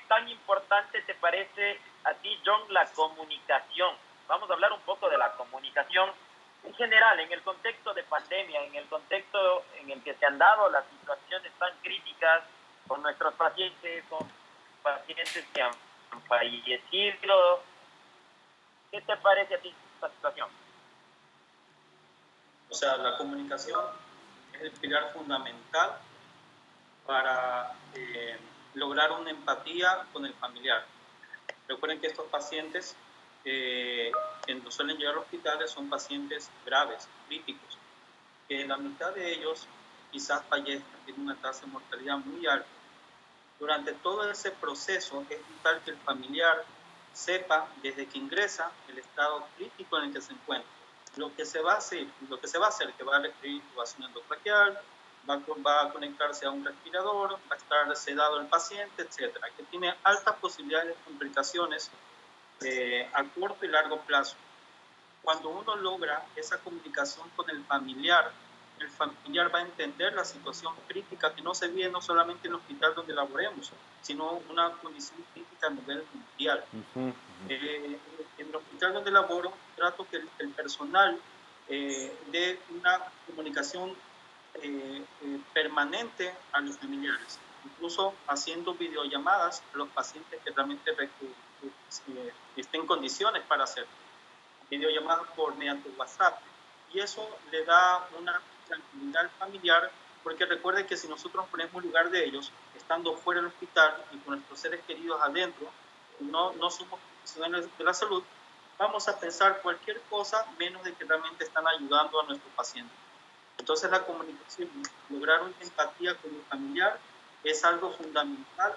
tan importante te parece a ti, John, la comunicación? Vamos a hablar un poco de la comunicación en general, en el contexto de pandemia, en el contexto en el que se han dado las situaciones tan críticas con nuestros pacientes, con pacientes que han fallecido. ¿Qué te parece a ti esta situación? O sea, la comunicación es el pilar fundamental para lograr una empatía con el familiar. Recuerden que estos pacientes que nos suelen llegar a hospitales son pacientes graves, críticos, que la mitad de ellos quizás fallezcan, tienen una tasa de mortalidad muy alta. Durante todo ese proceso es vital que el familiar sepa desde que ingresa el estado crítico en el que se encuentra. Lo que se va a hacer, que va a requerir intubación endotraqueal, va a conectarse a un respirador, va a estar sedado el paciente, etcétera, que tiene altas posibilidades de complicaciones a corto y largo plazo. Cuando uno logra esa comunicación con el familiar va a entender la situación crítica que no se vive no solamente en el hospital donde laboremos, sino una condición crítica a nivel mundial. En el hospital donde laboro, trato que el personal dé una comunicación permanente a los familiares, incluso haciendo videollamadas a los pacientes que realmente estén en condiciones para hacerlo. Videollamadas mediante WhatsApp, y eso le da una tranquilidad al familiar, porque recuerde que si nosotros ponemos en lugar de ellos, estando fuera del hospital y con nuestros seres queridos adentro, no somos profesionales de la salud, vamos a pensar cualquier cosa menos de que realmente están ayudando a nuestro paciente. Entonces la comunicación, lograr una empatía con el familiar es algo fundamental,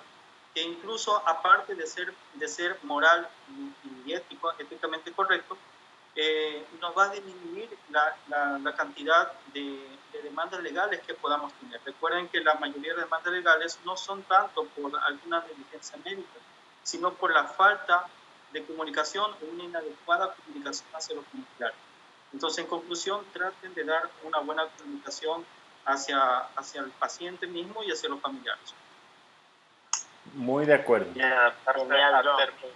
que incluso aparte de ser moral y éticamente correcto, nos va a disminuir la cantidad de demandas legales que podamos tener. Recuerden que la mayoría de demandas legales no son tanto por alguna negligencia médica, sino por la falta de comunicación o una inadecuada comunicación hacia los familiares. Entonces, en conclusión, traten de dar una buena comunicación hacia el paciente mismo y hacia los familiares. Muy de acuerdo. Genial,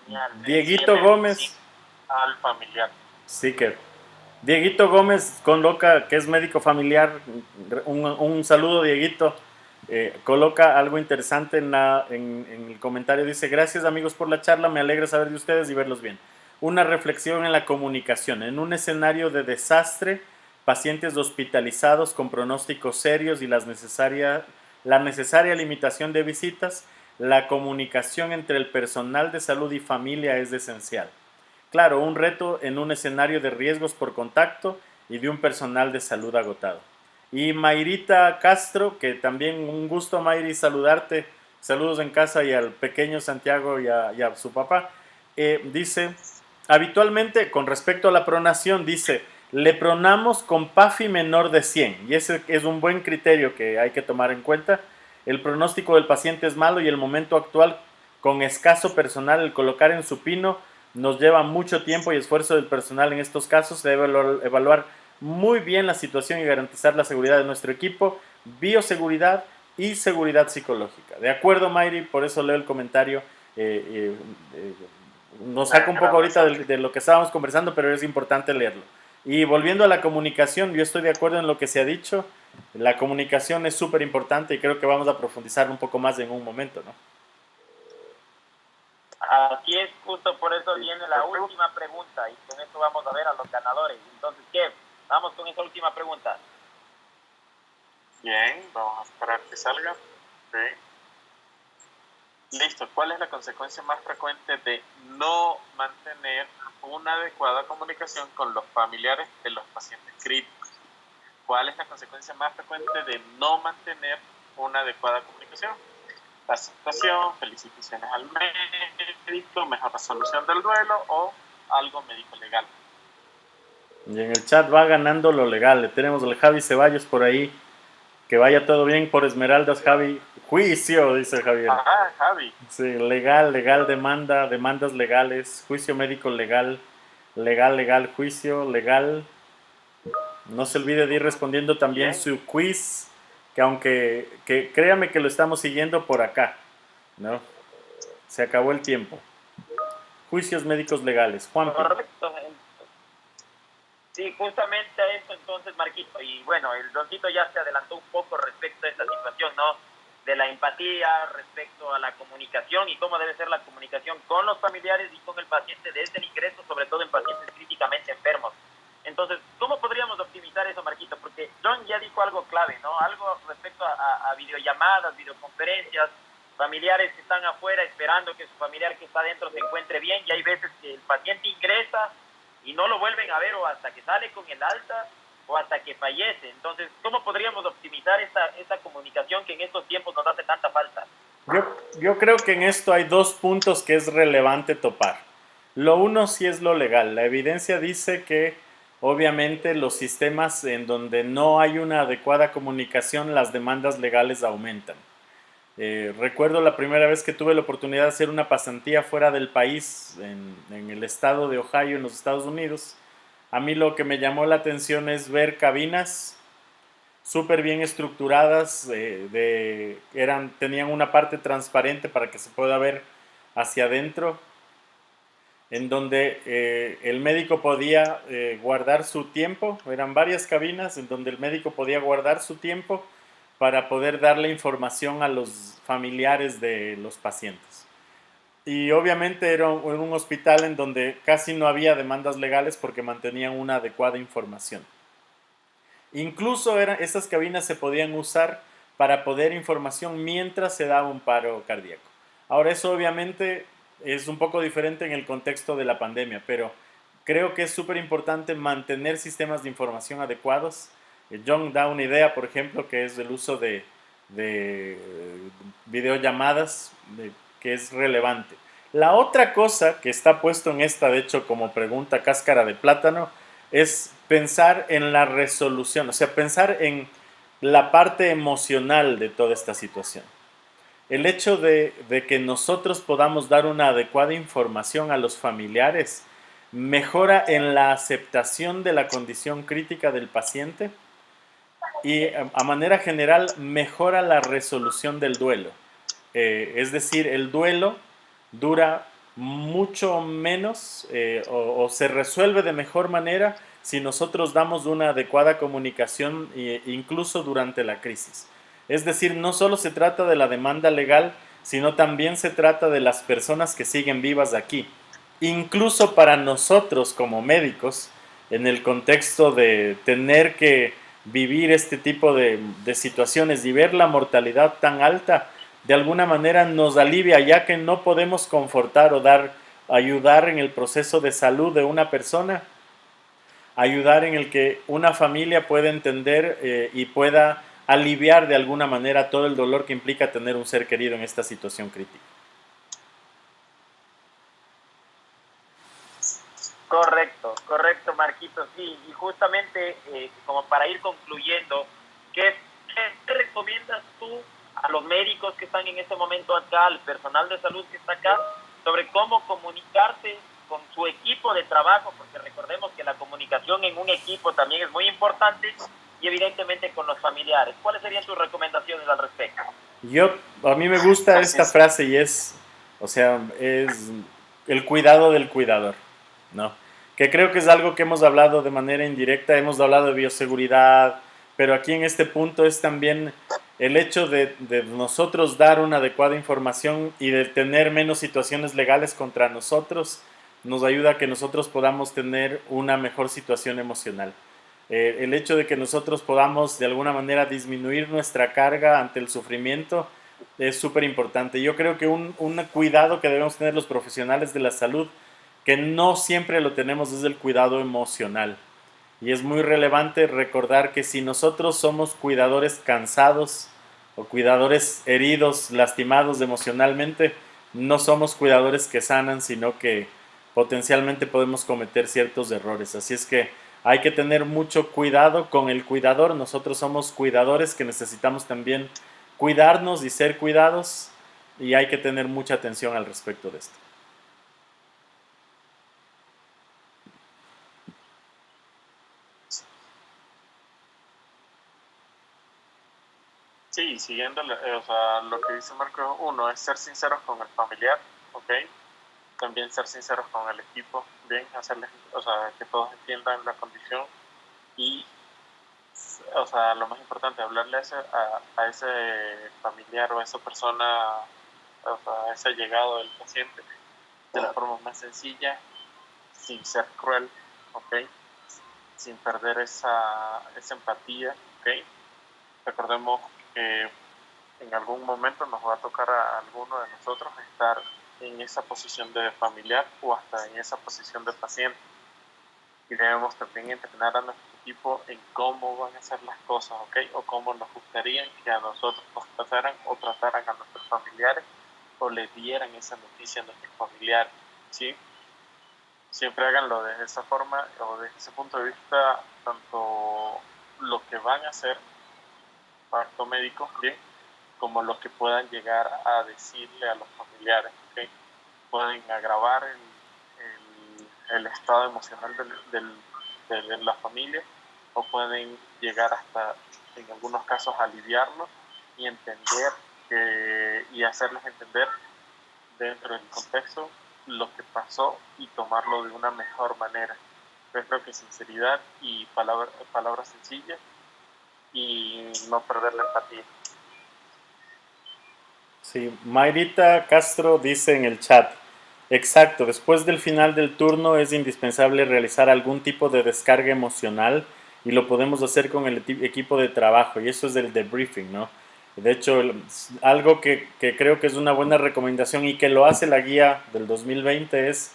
genial. Dieguito Gómez. Al familiar. Sicker. Dieguito Gómez coloca, que es médico familiar, un saludo, Dieguito. Coloca algo interesante en el comentario. Dice: gracias amigos por la charla, me alegra saber de ustedes y verlos bien. Una reflexión en la comunicación. En un escenario de desastre, pacientes hospitalizados con pronósticos serios y la necesaria limitación de visitas, la comunicación entre el personal de salud y familia es esencial. Claro, un reto en un escenario de riesgos por contacto y de un personal de salud agotado. Y Mayrita Castro, que también un gusto, Mayri, saludarte. Saludos en casa, y al pequeño Santiago y a su papá. Dice, habitualmente, con respecto a la pronación, dice, le pronamos con PAFI menor de 100. Y ese es un buen criterio que hay que tomar en cuenta. El pronóstico del paciente es malo y el momento actual, con escaso personal, el colocar en supino nos lleva mucho tiempo y esfuerzo del personal. En estos casos se debe evaluar muy bien la situación y garantizar la seguridad de nuestro equipo, bioseguridad y seguridad psicológica. De acuerdo, Mayri, por eso leo el comentario. Nos saca un poco ahorita de lo que estábamos conversando, pero es importante leerlo. Y volviendo a la comunicación, yo estoy de acuerdo en lo que se ha dicho. La comunicación es súper importante y creo que vamos a profundizar un poco más en un momento, ¿no? Así es, justo por eso viene la última pregunta y con esto vamos a ver a los ganadores. Entonces, Kev, vamos con esa última pregunta. Bien, vamos a esperar que salga. Okay. Listo. ¿Cuál es la consecuencia más frecuente de no mantener una adecuada comunicación con los familiares de los pacientes críticos? ¿Cuál es la consecuencia más frecuente de no mantener una adecuada comunicación? La aceptación, felicitaciones al médico, mejor resolución del duelo o algo médico legal. Y en el chat va ganando lo legal. Le tenemos al Javi Ceballos por ahí. Que vaya todo bien por Esmeraldas, Javi. Juicio, dice Javier. Ah, Javi. Sí, legal, demandas legales, juicio médico legal, juicio legal. No se olvide de ir respondiendo también su quiz. Que créame que lo estamos siguiendo por acá, ¿no? Se acabó el tiempo. Juicios médicos legales. Juan. Correcto. Sí, justamente a eso entonces, Marquito. Y bueno, el Doncito ya se adelantó un poco respecto a esta situación, ¿no? De la empatía, respecto a la comunicación y cómo debe ser la comunicación con los familiares y con el paciente desde el ingreso, sobre todo en pacientes críticamente enfermos. Entonces, ¿cómo podríamos optimizar eso, Marquito? Porque John ya dijo algo clave, ¿no? Algo respecto a videollamadas, videoconferencias, familiares que están afuera esperando que su familiar que está adentro se encuentre bien, y hay veces que el paciente ingresa y no lo vuelven a ver o hasta que sale con el alta o hasta que fallece. Entonces, ¿cómo podríamos optimizar esta comunicación que en estos tiempos nos hace tanta falta? Yo creo que en esto hay dos puntos que es relevante topar. Lo uno sí es lo legal. La evidencia dice que Obviamente los sistemas en donde no hay una adecuada comunicación, las demandas legales aumentan. Recuerdo la primera vez que tuve la oportunidad de hacer una pasantía fuera del país, en el estado de Ohio, en los Estados Unidos. A mí lo que me llamó la atención es ver cabinas súper bien estructuradas, tenían una parte transparente para que se pueda ver hacia adentro, en donde el médico podía guardar su tiempo. Eran varias cabinas en donde el médico podía guardar su tiempo para poder darle información a los familiares de los pacientes. Y obviamente era un hospital en donde casi no había demandas legales porque mantenían una adecuada información. Incluso esas cabinas se podían usar para poder información mientras se daba un paro cardíaco. Ahora, eso obviamente es un poco diferente en el contexto de la pandemia, pero creo que es súper importante mantener sistemas de información adecuados. John da una idea, por ejemplo, que es el uso de videollamadas, que es relevante. La otra cosa que está puesto en esta, de hecho, como pregunta cáscara de plátano, es pensar en la resolución, o sea, pensar en la parte emocional de toda esta situación. El hecho de que nosotros podamos dar una adecuada información a los familiares mejora en la aceptación de la condición crítica del paciente y a manera general mejora la resolución del duelo. Es decir, el duelo dura mucho menos o se resuelve de mejor manera si nosotros damos una adecuada comunicación incluso durante la crisis. Es decir, no solo se trata de la demanda legal, sino también se trata de las personas que siguen vivas aquí. Incluso para nosotros como médicos, en el contexto de tener que vivir este tipo de situaciones y ver la mortalidad tan alta, de alguna manera nos alivia, ya que no podemos confortar o ayudar en el proceso de salud de una persona, ayudar en el que una familia pueda entender y pueda aliviar de alguna manera todo el dolor que implica tener un ser querido en esta situación crítica. Correcto, Marquito, sí, y justamente como para ir concluyendo, ¿qué recomiendas tú a los médicos que están en este momento acá, al personal de salud que está acá, sobre cómo comunicarse con su equipo de trabajo? Porque recordemos que la comunicación en un equipo también es muy importante, y evidentemente con los familiares. ¿Cuáles serían tus recomendaciones al respecto? A mí me gusta esta frase y es el cuidado del cuidador, ¿no? Que creo que es algo que hemos hablado de manera indirecta, hemos hablado de bioseguridad, pero aquí en este punto es también el hecho de nosotros dar una adecuada información y de tener menos situaciones legales contra nosotros, nos ayuda a que nosotros podamos tener una mejor situación emocional. El hecho de que nosotros podamos de alguna manera disminuir nuestra carga ante el sufrimiento es súper importante. Yo creo que un cuidado que debemos tener los profesionales de la salud, que no siempre lo tenemos, es el cuidado emocional. Y es muy relevante recordar que si nosotros somos cuidadores cansados o cuidadores heridos, lastimados emocionalmente, no somos cuidadores que sanan, sino que potencialmente podemos cometer ciertos errores. Así es que hay que tener mucho cuidado con el cuidador. Nosotros somos cuidadores que necesitamos también cuidarnos y ser cuidados, y hay que tener mucha atención al respecto de esto. Sí, siguiendo lo que dice Marco, uno es ser sinceros con el familiar, ¿ok? También ser sinceros con el equipo, bien, hacerles, que todos entiendan la condición y, lo más importante, hablarle a ese familiar o a esa persona, a ese allegado del paciente de la forma más sencilla, sin ser cruel, ¿ok? Sin perder esa empatía, ¿ok? Recordemos que en algún momento nos va a tocar a alguno de nosotros estar en esa posición de familiar o hasta en esa posición de paciente. Y debemos también entrenar a nuestro equipo en cómo van a ser las cosas, ¿ok? O cómo nos gustaría que a nosotros nos pasaran o trataran a nuestros familiares o le dieran esa noticia a nuestros familiares, ¿sí? siempre háganlo desde esa forma o desde ese punto de vista, tanto lo que van a hacer, parto médico, bien, como lo que puedan llegar a decirle a los familiares, ¿okay? Pueden agravar el estado emocional de la familia o pueden llegar hasta, en algunos casos, aliviarlo y entender y hacerles entender dentro del contexto lo que pasó y tomarlo de una mejor manera. Yo creo que sinceridad y palabras sencillas y no perder la empatía. Sí, Mayrita Castro dice en el chat, exacto, después del final del turno es indispensable realizar algún tipo de descarga emocional y lo podemos hacer con el equipo de trabajo y eso es el debriefing, ¿no? De hecho, algo que creo que es una buena recomendación y que lo hace la guía del 2020 es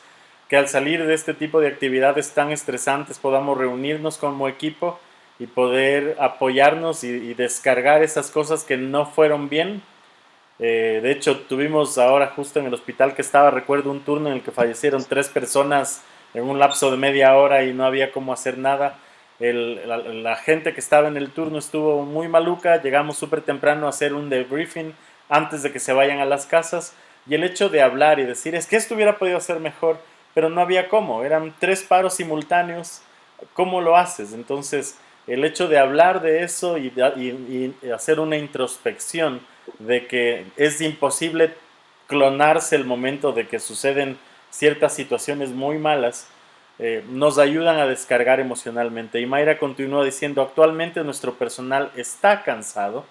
que al salir de este tipo de actividades tan estresantes podamos reunirnos como equipo y poder apoyarnos y descargar esas cosas que no fueron bien. De hecho, tuvimos ahora justo en el hospital que estaba, recuerdo un turno en el que fallecieron 3 personas en un lapso de media hora y no había cómo hacer nada. La gente que estaba en el turno estuvo muy maluca, llegamos súper temprano a hacer un debriefing antes de que se vayan a las casas y el hecho de hablar y decir, es que esto hubiera podido ser mejor, pero no había cómo, eran 3 paros simultáneos, ¿cómo lo haces? Entonces, el hecho de hablar de eso y hacer una introspección de que es imposible clonarse el momento de que suceden ciertas situaciones muy malas, nos ayudan a descargar emocionalmente. Y Mayra continúa diciendo, actualmente nuestro personal está cansado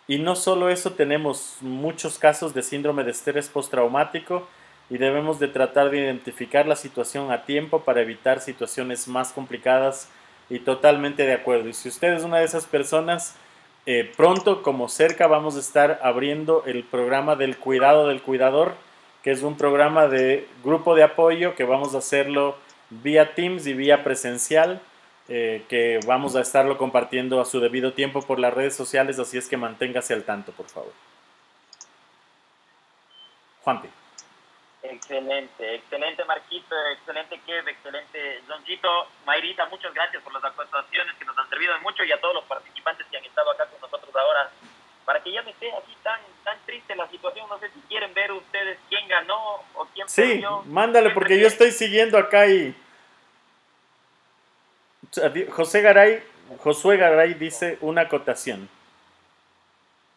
y no solo eso, tenemos muchos casos de síndrome de estrés postraumático y debemos de tratar de identificar la situación a tiempo para evitar situaciones más complicadas y totalmente de acuerdo. Y si usted es una de esas personas, pronto como cerca vamos a estar abriendo el programa del cuidado del cuidador, que es un programa de grupo de apoyo que vamos a hacerlo vía Teams y vía presencial, que vamos a estarlo compartiendo a su debido tiempo por las redes sociales, así es que manténgase al tanto, por favor. Juanpi. Excelente, excelente Marquito, excelente Kev, excelente Joncito. Mayrita, muchas gracias por las aportaciones que nos han servido de mucho y a todos los participantes que han estado acá con nosotros ahora. Para que ya no esté así tan triste la situación, no sé si quieren ver ustedes quién ganó o quién perdió. Sí, mándale porque yo estoy siguiendo acá y Josué Garay dice una acotación.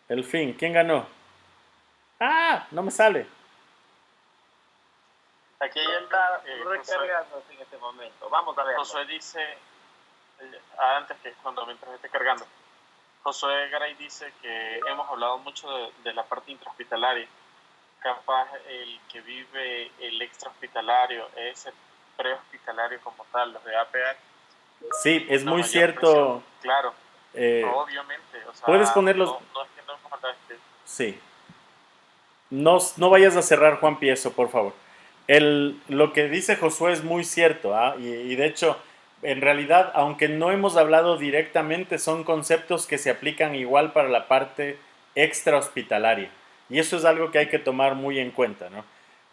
El fin, ¿quién ganó? ¡Ah! No me sale. Aquí hay Está recargándose en este momento. Vamos a ver. Josué dice, antes que mientras esté cargando, Josué Garay dice que hemos hablado mucho de la parte intrahospitalaria. Capaz el que vive el extrahospitalario es el prehospitalario como tal, los de APA. Sí, es muy cierto. Claro, obviamente. O sea, puedes ponerlos. No es que no nos mandaste. Sí. No vayas a cerrar, Juanpi, eso, por favor. Lo que dice Josué es muy cierto, ¿ah? Y de hecho, en realidad, aunque no hemos hablado directamente, son conceptos que se aplican igual para la parte extrahospitalaria. Y eso es algo que hay que tomar muy en cuenta, ¿no?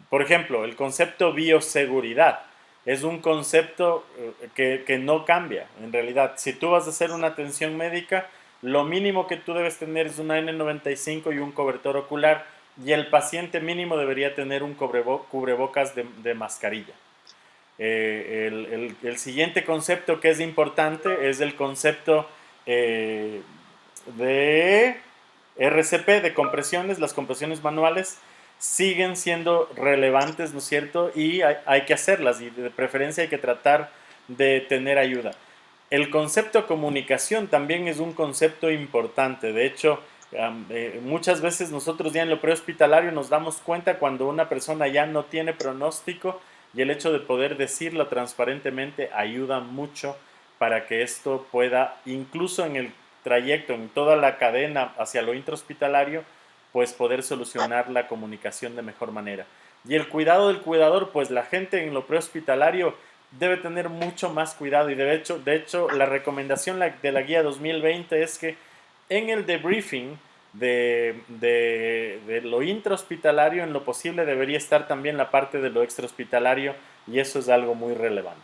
Por ejemplo, el concepto bioseguridad es un concepto que no cambia. En realidad, si tú vas a hacer una atención médica, lo mínimo que tú debes tener es una N95 y un cobertor ocular, y el paciente mínimo debería tener un cubrebocas de mascarilla. El siguiente concepto que es importante es el concepto de RCP, de compresiones. Las compresiones manuales siguen siendo relevantes, ¿no es cierto? Y hay que hacerlas y de preferencia hay que tratar de tener ayuda. El concepto comunicación también es un concepto importante. De hecho, muchas veces nosotros ya en lo prehospitalario nos damos cuenta cuando una persona ya no tiene pronóstico y el hecho de poder decirlo transparentemente ayuda mucho para que esto pueda, incluso en el trayecto, en toda la cadena hacia lo intrahospitalario, pues poder solucionar la comunicación de mejor manera. Y el cuidado del cuidador, pues la gente en lo prehospitalario debe tener mucho más cuidado y de hecho la recomendación de la guía 2020 es que en el debriefing de lo intrahospitalario, en lo posible debería estar también la parte de lo extrahospitalario y eso es algo muy relevante.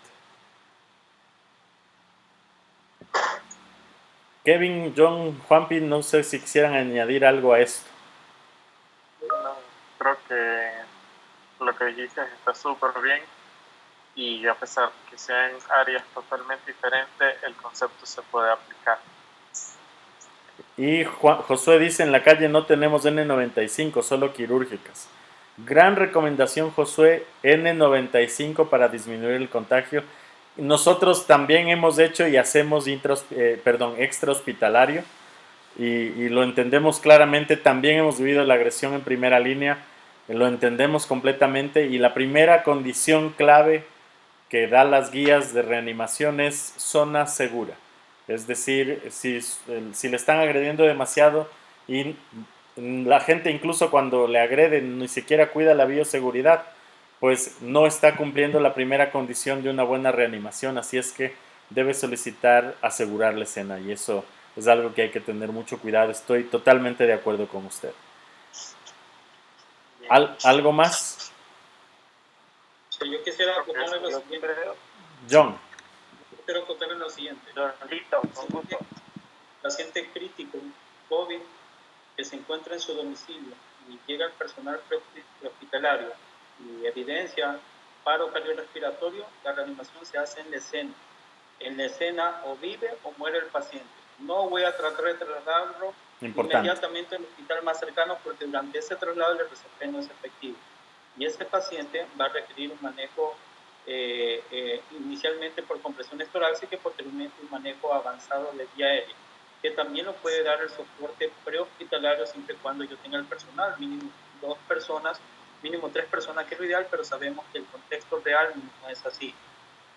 Kevin, John, Juanpi, no sé si quisieran añadir algo a esto. No, creo que lo que dijiste está súper bien y a pesar de que sean áreas totalmente diferentes, el concepto se puede aplicar. Y Josué dice, en la calle no tenemos N95, solo quirúrgicas. Gran recomendación, Josué, N95 para disminuir el contagio. Nosotros también hemos hecho y hacemos extra hospitalario y lo entendemos claramente. También hemos vivido la agresión en primera línea, lo entendemos completamente, y la primera condición clave que da las guías de reanimación es zona segura. Es decir, si le están agrediendo demasiado y la gente incluso cuando le agreden ni siquiera cuida la bioseguridad, pues no está cumpliendo la primera condición de una buena reanimación, así es que debe solicitar asegurar la escena, y eso es algo que hay que tener mucho cuidado. Estoy totalmente de acuerdo con usted. ¿Algo más? Sí, yo quisiera acotarle lo siguiente. John. Quiero acotarle lo siguiente. Listo, con gusto. Paciente crítico, COVID, que se encuentra en su domicilio y llega el personal prehospitalario y evidencia paro cardiorrespiratorio, la reanimación se hace en la escena. En la escena o vive o muere el paciente. No voy a tratar de trasladarlo inmediatamente al hospital más cercano porque durante ese traslado el RCP no es efectivo. Y ese paciente va a requerir un manejo inicialmente por compresiones torácicas y posteriormente un manejo avanzado de vía aérea, que también lo puede dar el soporte prehospitalario siempre y cuando yo tenga el personal, mínimo 2 personas, mínimo 3 personas, que es lo ideal, pero sabemos que el contexto real no es así.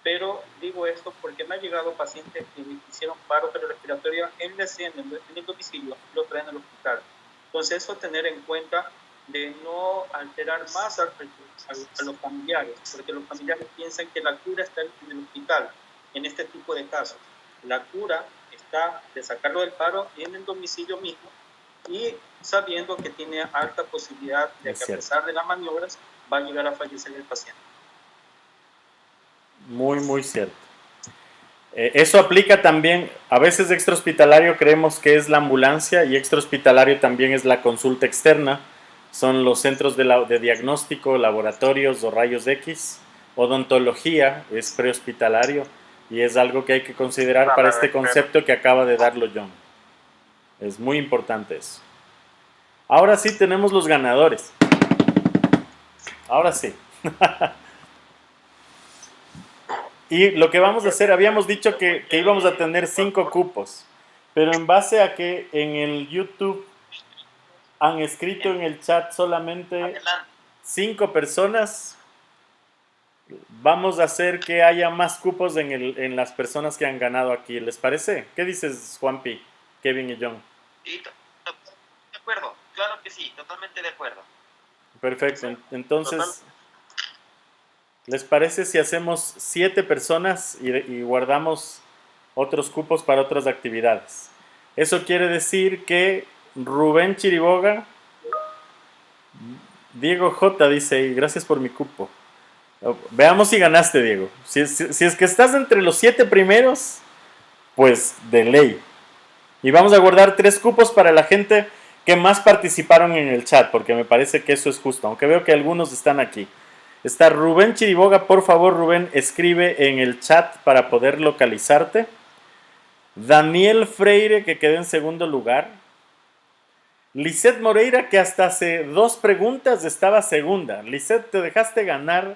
Pero digo esto porque me han llegado pacientes que hicieron paro cardiorrespiratorio en la escena, en el domicilio, y lo traen al hospital. Entonces eso tener en cuenta de no alterar más a los familiares, porque los familiares piensan que la cura está en el hospital. En este tipo de casos, la cura está de sacarlo del paro en el domicilio mismo y sabiendo que tiene alta posibilidad de que a pesar de las maniobras va a llegar a fallecer el paciente. Muy, muy cierto. Eso aplica también, a veces extrahospitalario creemos que es la ambulancia y extrahospitalario también es la consulta externa. Son los centros de diagnóstico, laboratorios o rayos X. Odontología es prehospitalario y es algo que hay que considerar para este concepto que acaba de darlo John. Es muy importante eso. Ahora sí tenemos los ganadores. Ahora sí. Y lo que vamos a hacer, habíamos dicho que íbamos a tener 5 cupos, pero en base a que en el YouTube han escrito en el chat solamente 5 personas, vamos a hacer que haya más cupos en las personas que han ganado aquí. ¿Les parece? ¿Qué dices, Juanpi, Kevin y John? Sí, de acuerdo, claro que sí, totalmente de acuerdo. Perfecto, entonces, ¿les parece si hacemos 7 personas y guardamos otros cupos para otras actividades? Eso quiere decir que Rubén Chiriboga, Diego J dice, y gracias por mi cupo. Veamos si ganaste, Diego. Si es que estás entre los 7 primeros, pues de ley. Y vamos a guardar 3 cupos para la gente que más participaron en el chat, porque me parece que eso es justo, aunque veo que algunos están aquí. Está Rubén Chiriboga, por favor, Rubén, escribe en el chat para poder localizarte. Daniel Freire, que quedó en segundo lugar. Lisette Moreira, que hasta hace 2 preguntas estaba segunda. Lisette, te dejaste ganar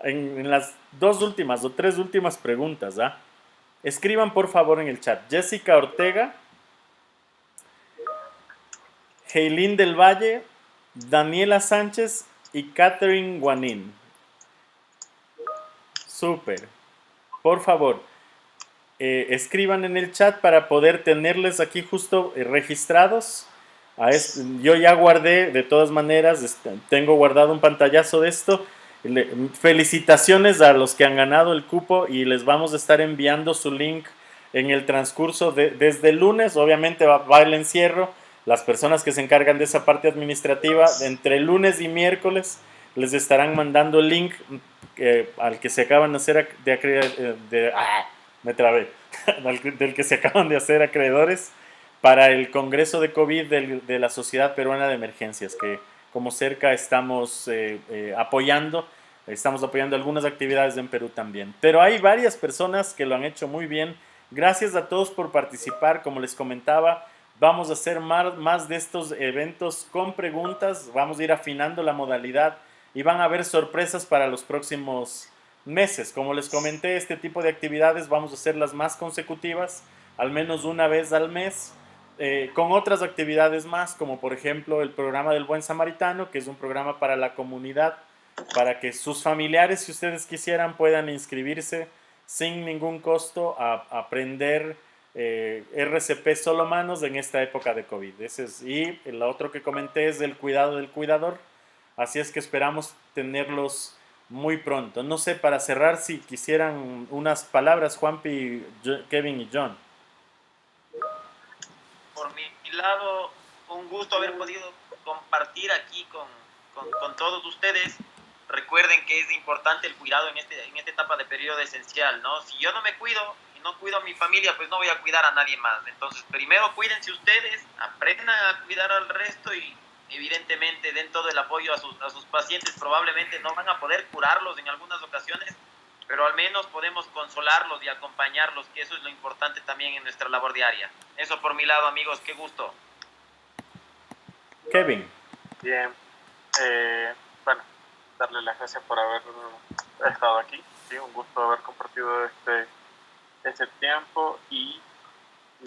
en las 2 últimas o 3 últimas preguntas, ¿ah? Escriban, por favor, en el chat. Jessica Ortega, Heilín del Valle, Daniela Sánchez y Catherine Guanín. Súper. Por favor, escriban en el chat para poder tenerles aquí justo registrados. Yo ya guardé, de todas maneras, tengo guardado un pantallazo de esto. Felicitaciones a los que han ganado el cupo y les vamos a estar enviando su link en el transcurso desde el lunes. Obviamente va el encierro. Las personas que se encargan de esa parte administrativa, entre lunes y miércoles les estarán mandando el link al que se acaban de hacer me trabé, del que se acaban de hacer acreedores para el Congreso de COVID de la Sociedad Peruana de Emergencias, que como cerca estamos apoyando algunas actividades en Perú también. Pero hay varias personas que lo han hecho muy bien. Gracias a todos por participar. Como les comentaba, vamos a hacer más de estos eventos con preguntas. Vamos a ir afinando la modalidad y van a haber sorpresas para los próximos meses. Como les comenté, este tipo de actividades vamos a hacerlas más consecutivas, al menos una vez al mes, con otras actividades más, como por ejemplo el programa del Buen Samaritano, que es un programa para la comunidad, para que sus familiares, si ustedes quisieran, puedan inscribirse sin ningún costo a aprender RCP solo manos en esta época de COVID. Y el otro que comenté es el cuidado del cuidador. Así es que esperamos tenerlos muy pronto. No sé, para cerrar, si quisieran unas palabras, Juanpi, Kevin y John. Por mi lado, un gusto haber podido compartir aquí con todos ustedes. Recuerden que es importante el cuidado en esta etapa de periodo esencial, ¿no? Si yo no me cuido y no cuido a mi familia, pues no voy a cuidar a nadie más. Entonces, primero cuídense ustedes, aprendan a cuidar al resto y evidentemente den todo el apoyo a sus pacientes. Probablemente no van a poder curarlos en algunas ocasiones, pero al menos podemos consolarlos y acompañarlos, que eso es lo importante también en nuestra labor diaria. Eso por mi lado, amigos, qué gusto. Kevin. Bien, bueno, darle las gracias por haber estado aquí. Sí, un gusto haber compartido este tiempo, y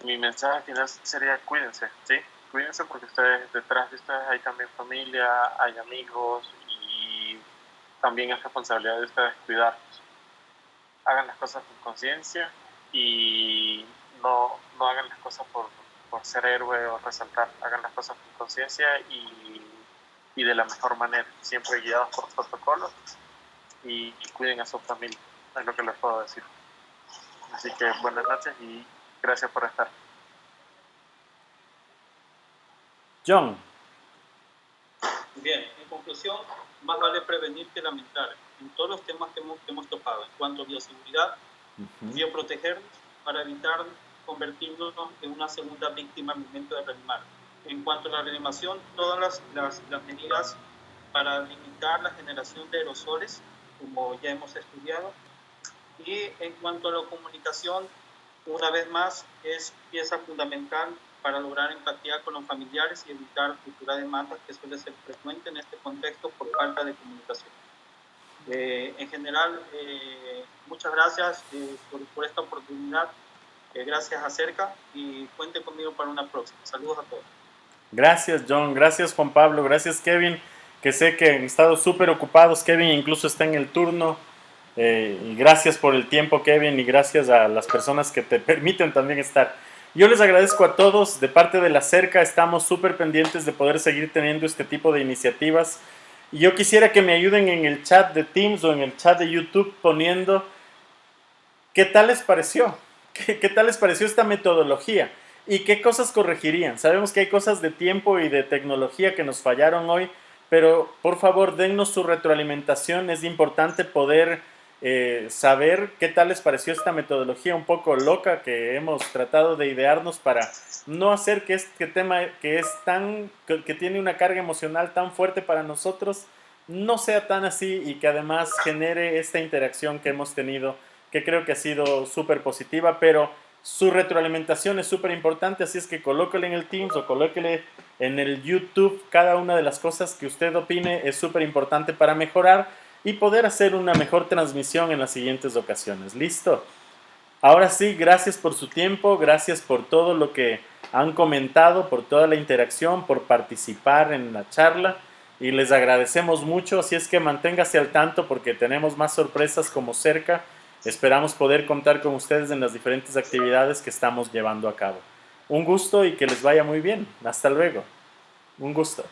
mi mensaje final sería cuídense, ¿sí? Cuídense, porque ustedes, detrás de ustedes hay también familia, hay amigos, y también es responsabilidad de ustedes cuidarlos. Hagan las cosas con conciencia y no hagan las cosas por ser héroe o resaltar. Hagan las cosas con conciencia y de la mejor manera, siempre guiados por protocolos, y cuiden a su familia, es lo que les puedo decir. Así que buenas noches y gracias por estar. John. Bien, en conclusión, más vale prevenir que lamentar en todos los temas que hemos topado. En cuanto a bioseguridad, bioprotegernos para evitar convertirnos en una segunda víctima al momento de reanimar. En cuanto a la reanimación, todas las medidas para limitar la generación de aerosoles, como ya hemos estudiado. Y en cuanto a la comunicación, una vez más, es pieza fundamental para lograr empatía con los familiares y evitar cultura de masas, que suele ser frecuente en este contexto por falta de comunicación. En general, muchas gracias por esta oportunidad. Gracias a Cerca, y cuenten conmigo para una próxima. Saludos a todos. Gracias, John. Gracias, Juan Pablo. Gracias, Kevin, que sé que han estado súper ocupados. Kevin incluso está en el turno. Y gracias por el tiempo, Kevin, y gracias a las personas que te permiten también estar. Yo les agradezco a todos. De parte de la Cerca estamos súper pendientes de poder seguir teniendo este tipo de iniciativas. Y yo quisiera que me ayuden en el chat de Teams o en el chat de YouTube poniendo qué tal les pareció. ¿Qué tal les pareció esta metodología? ¿Y qué cosas corregirían? Sabemos que hay cosas de tiempo y de tecnología que nos fallaron hoy, pero por favor dennos su retroalimentación. Es importante poder saber qué tal les pareció esta metodología un poco loca que hemos tratado de idearnos para no hacer que este tema que tiene una carga emocional tan fuerte para nosotros no sea tan así, y que además genere esta interacción que hemos tenido, que creo que ha sido súper positiva. Pero su retroalimentación es súper importante, así es que colóquele en el Teams o colóquele en el YouTube. Cada una de las cosas que usted opine es súper importante para mejorar y poder hacer una mejor transmisión en las siguientes ocasiones. ¿Listo? Ahora sí, gracias por su tiempo, gracias por todo lo que han comentado, por toda la interacción, por participar en la charla, y les agradecemos mucho. Así es que manténgase al tanto, porque tenemos más sorpresas como Cerca. Esperamos poder contar con ustedes en las diferentes actividades que estamos llevando a cabo. Un gusto y que les vaya muy bien. Hasta luego. Un gusto.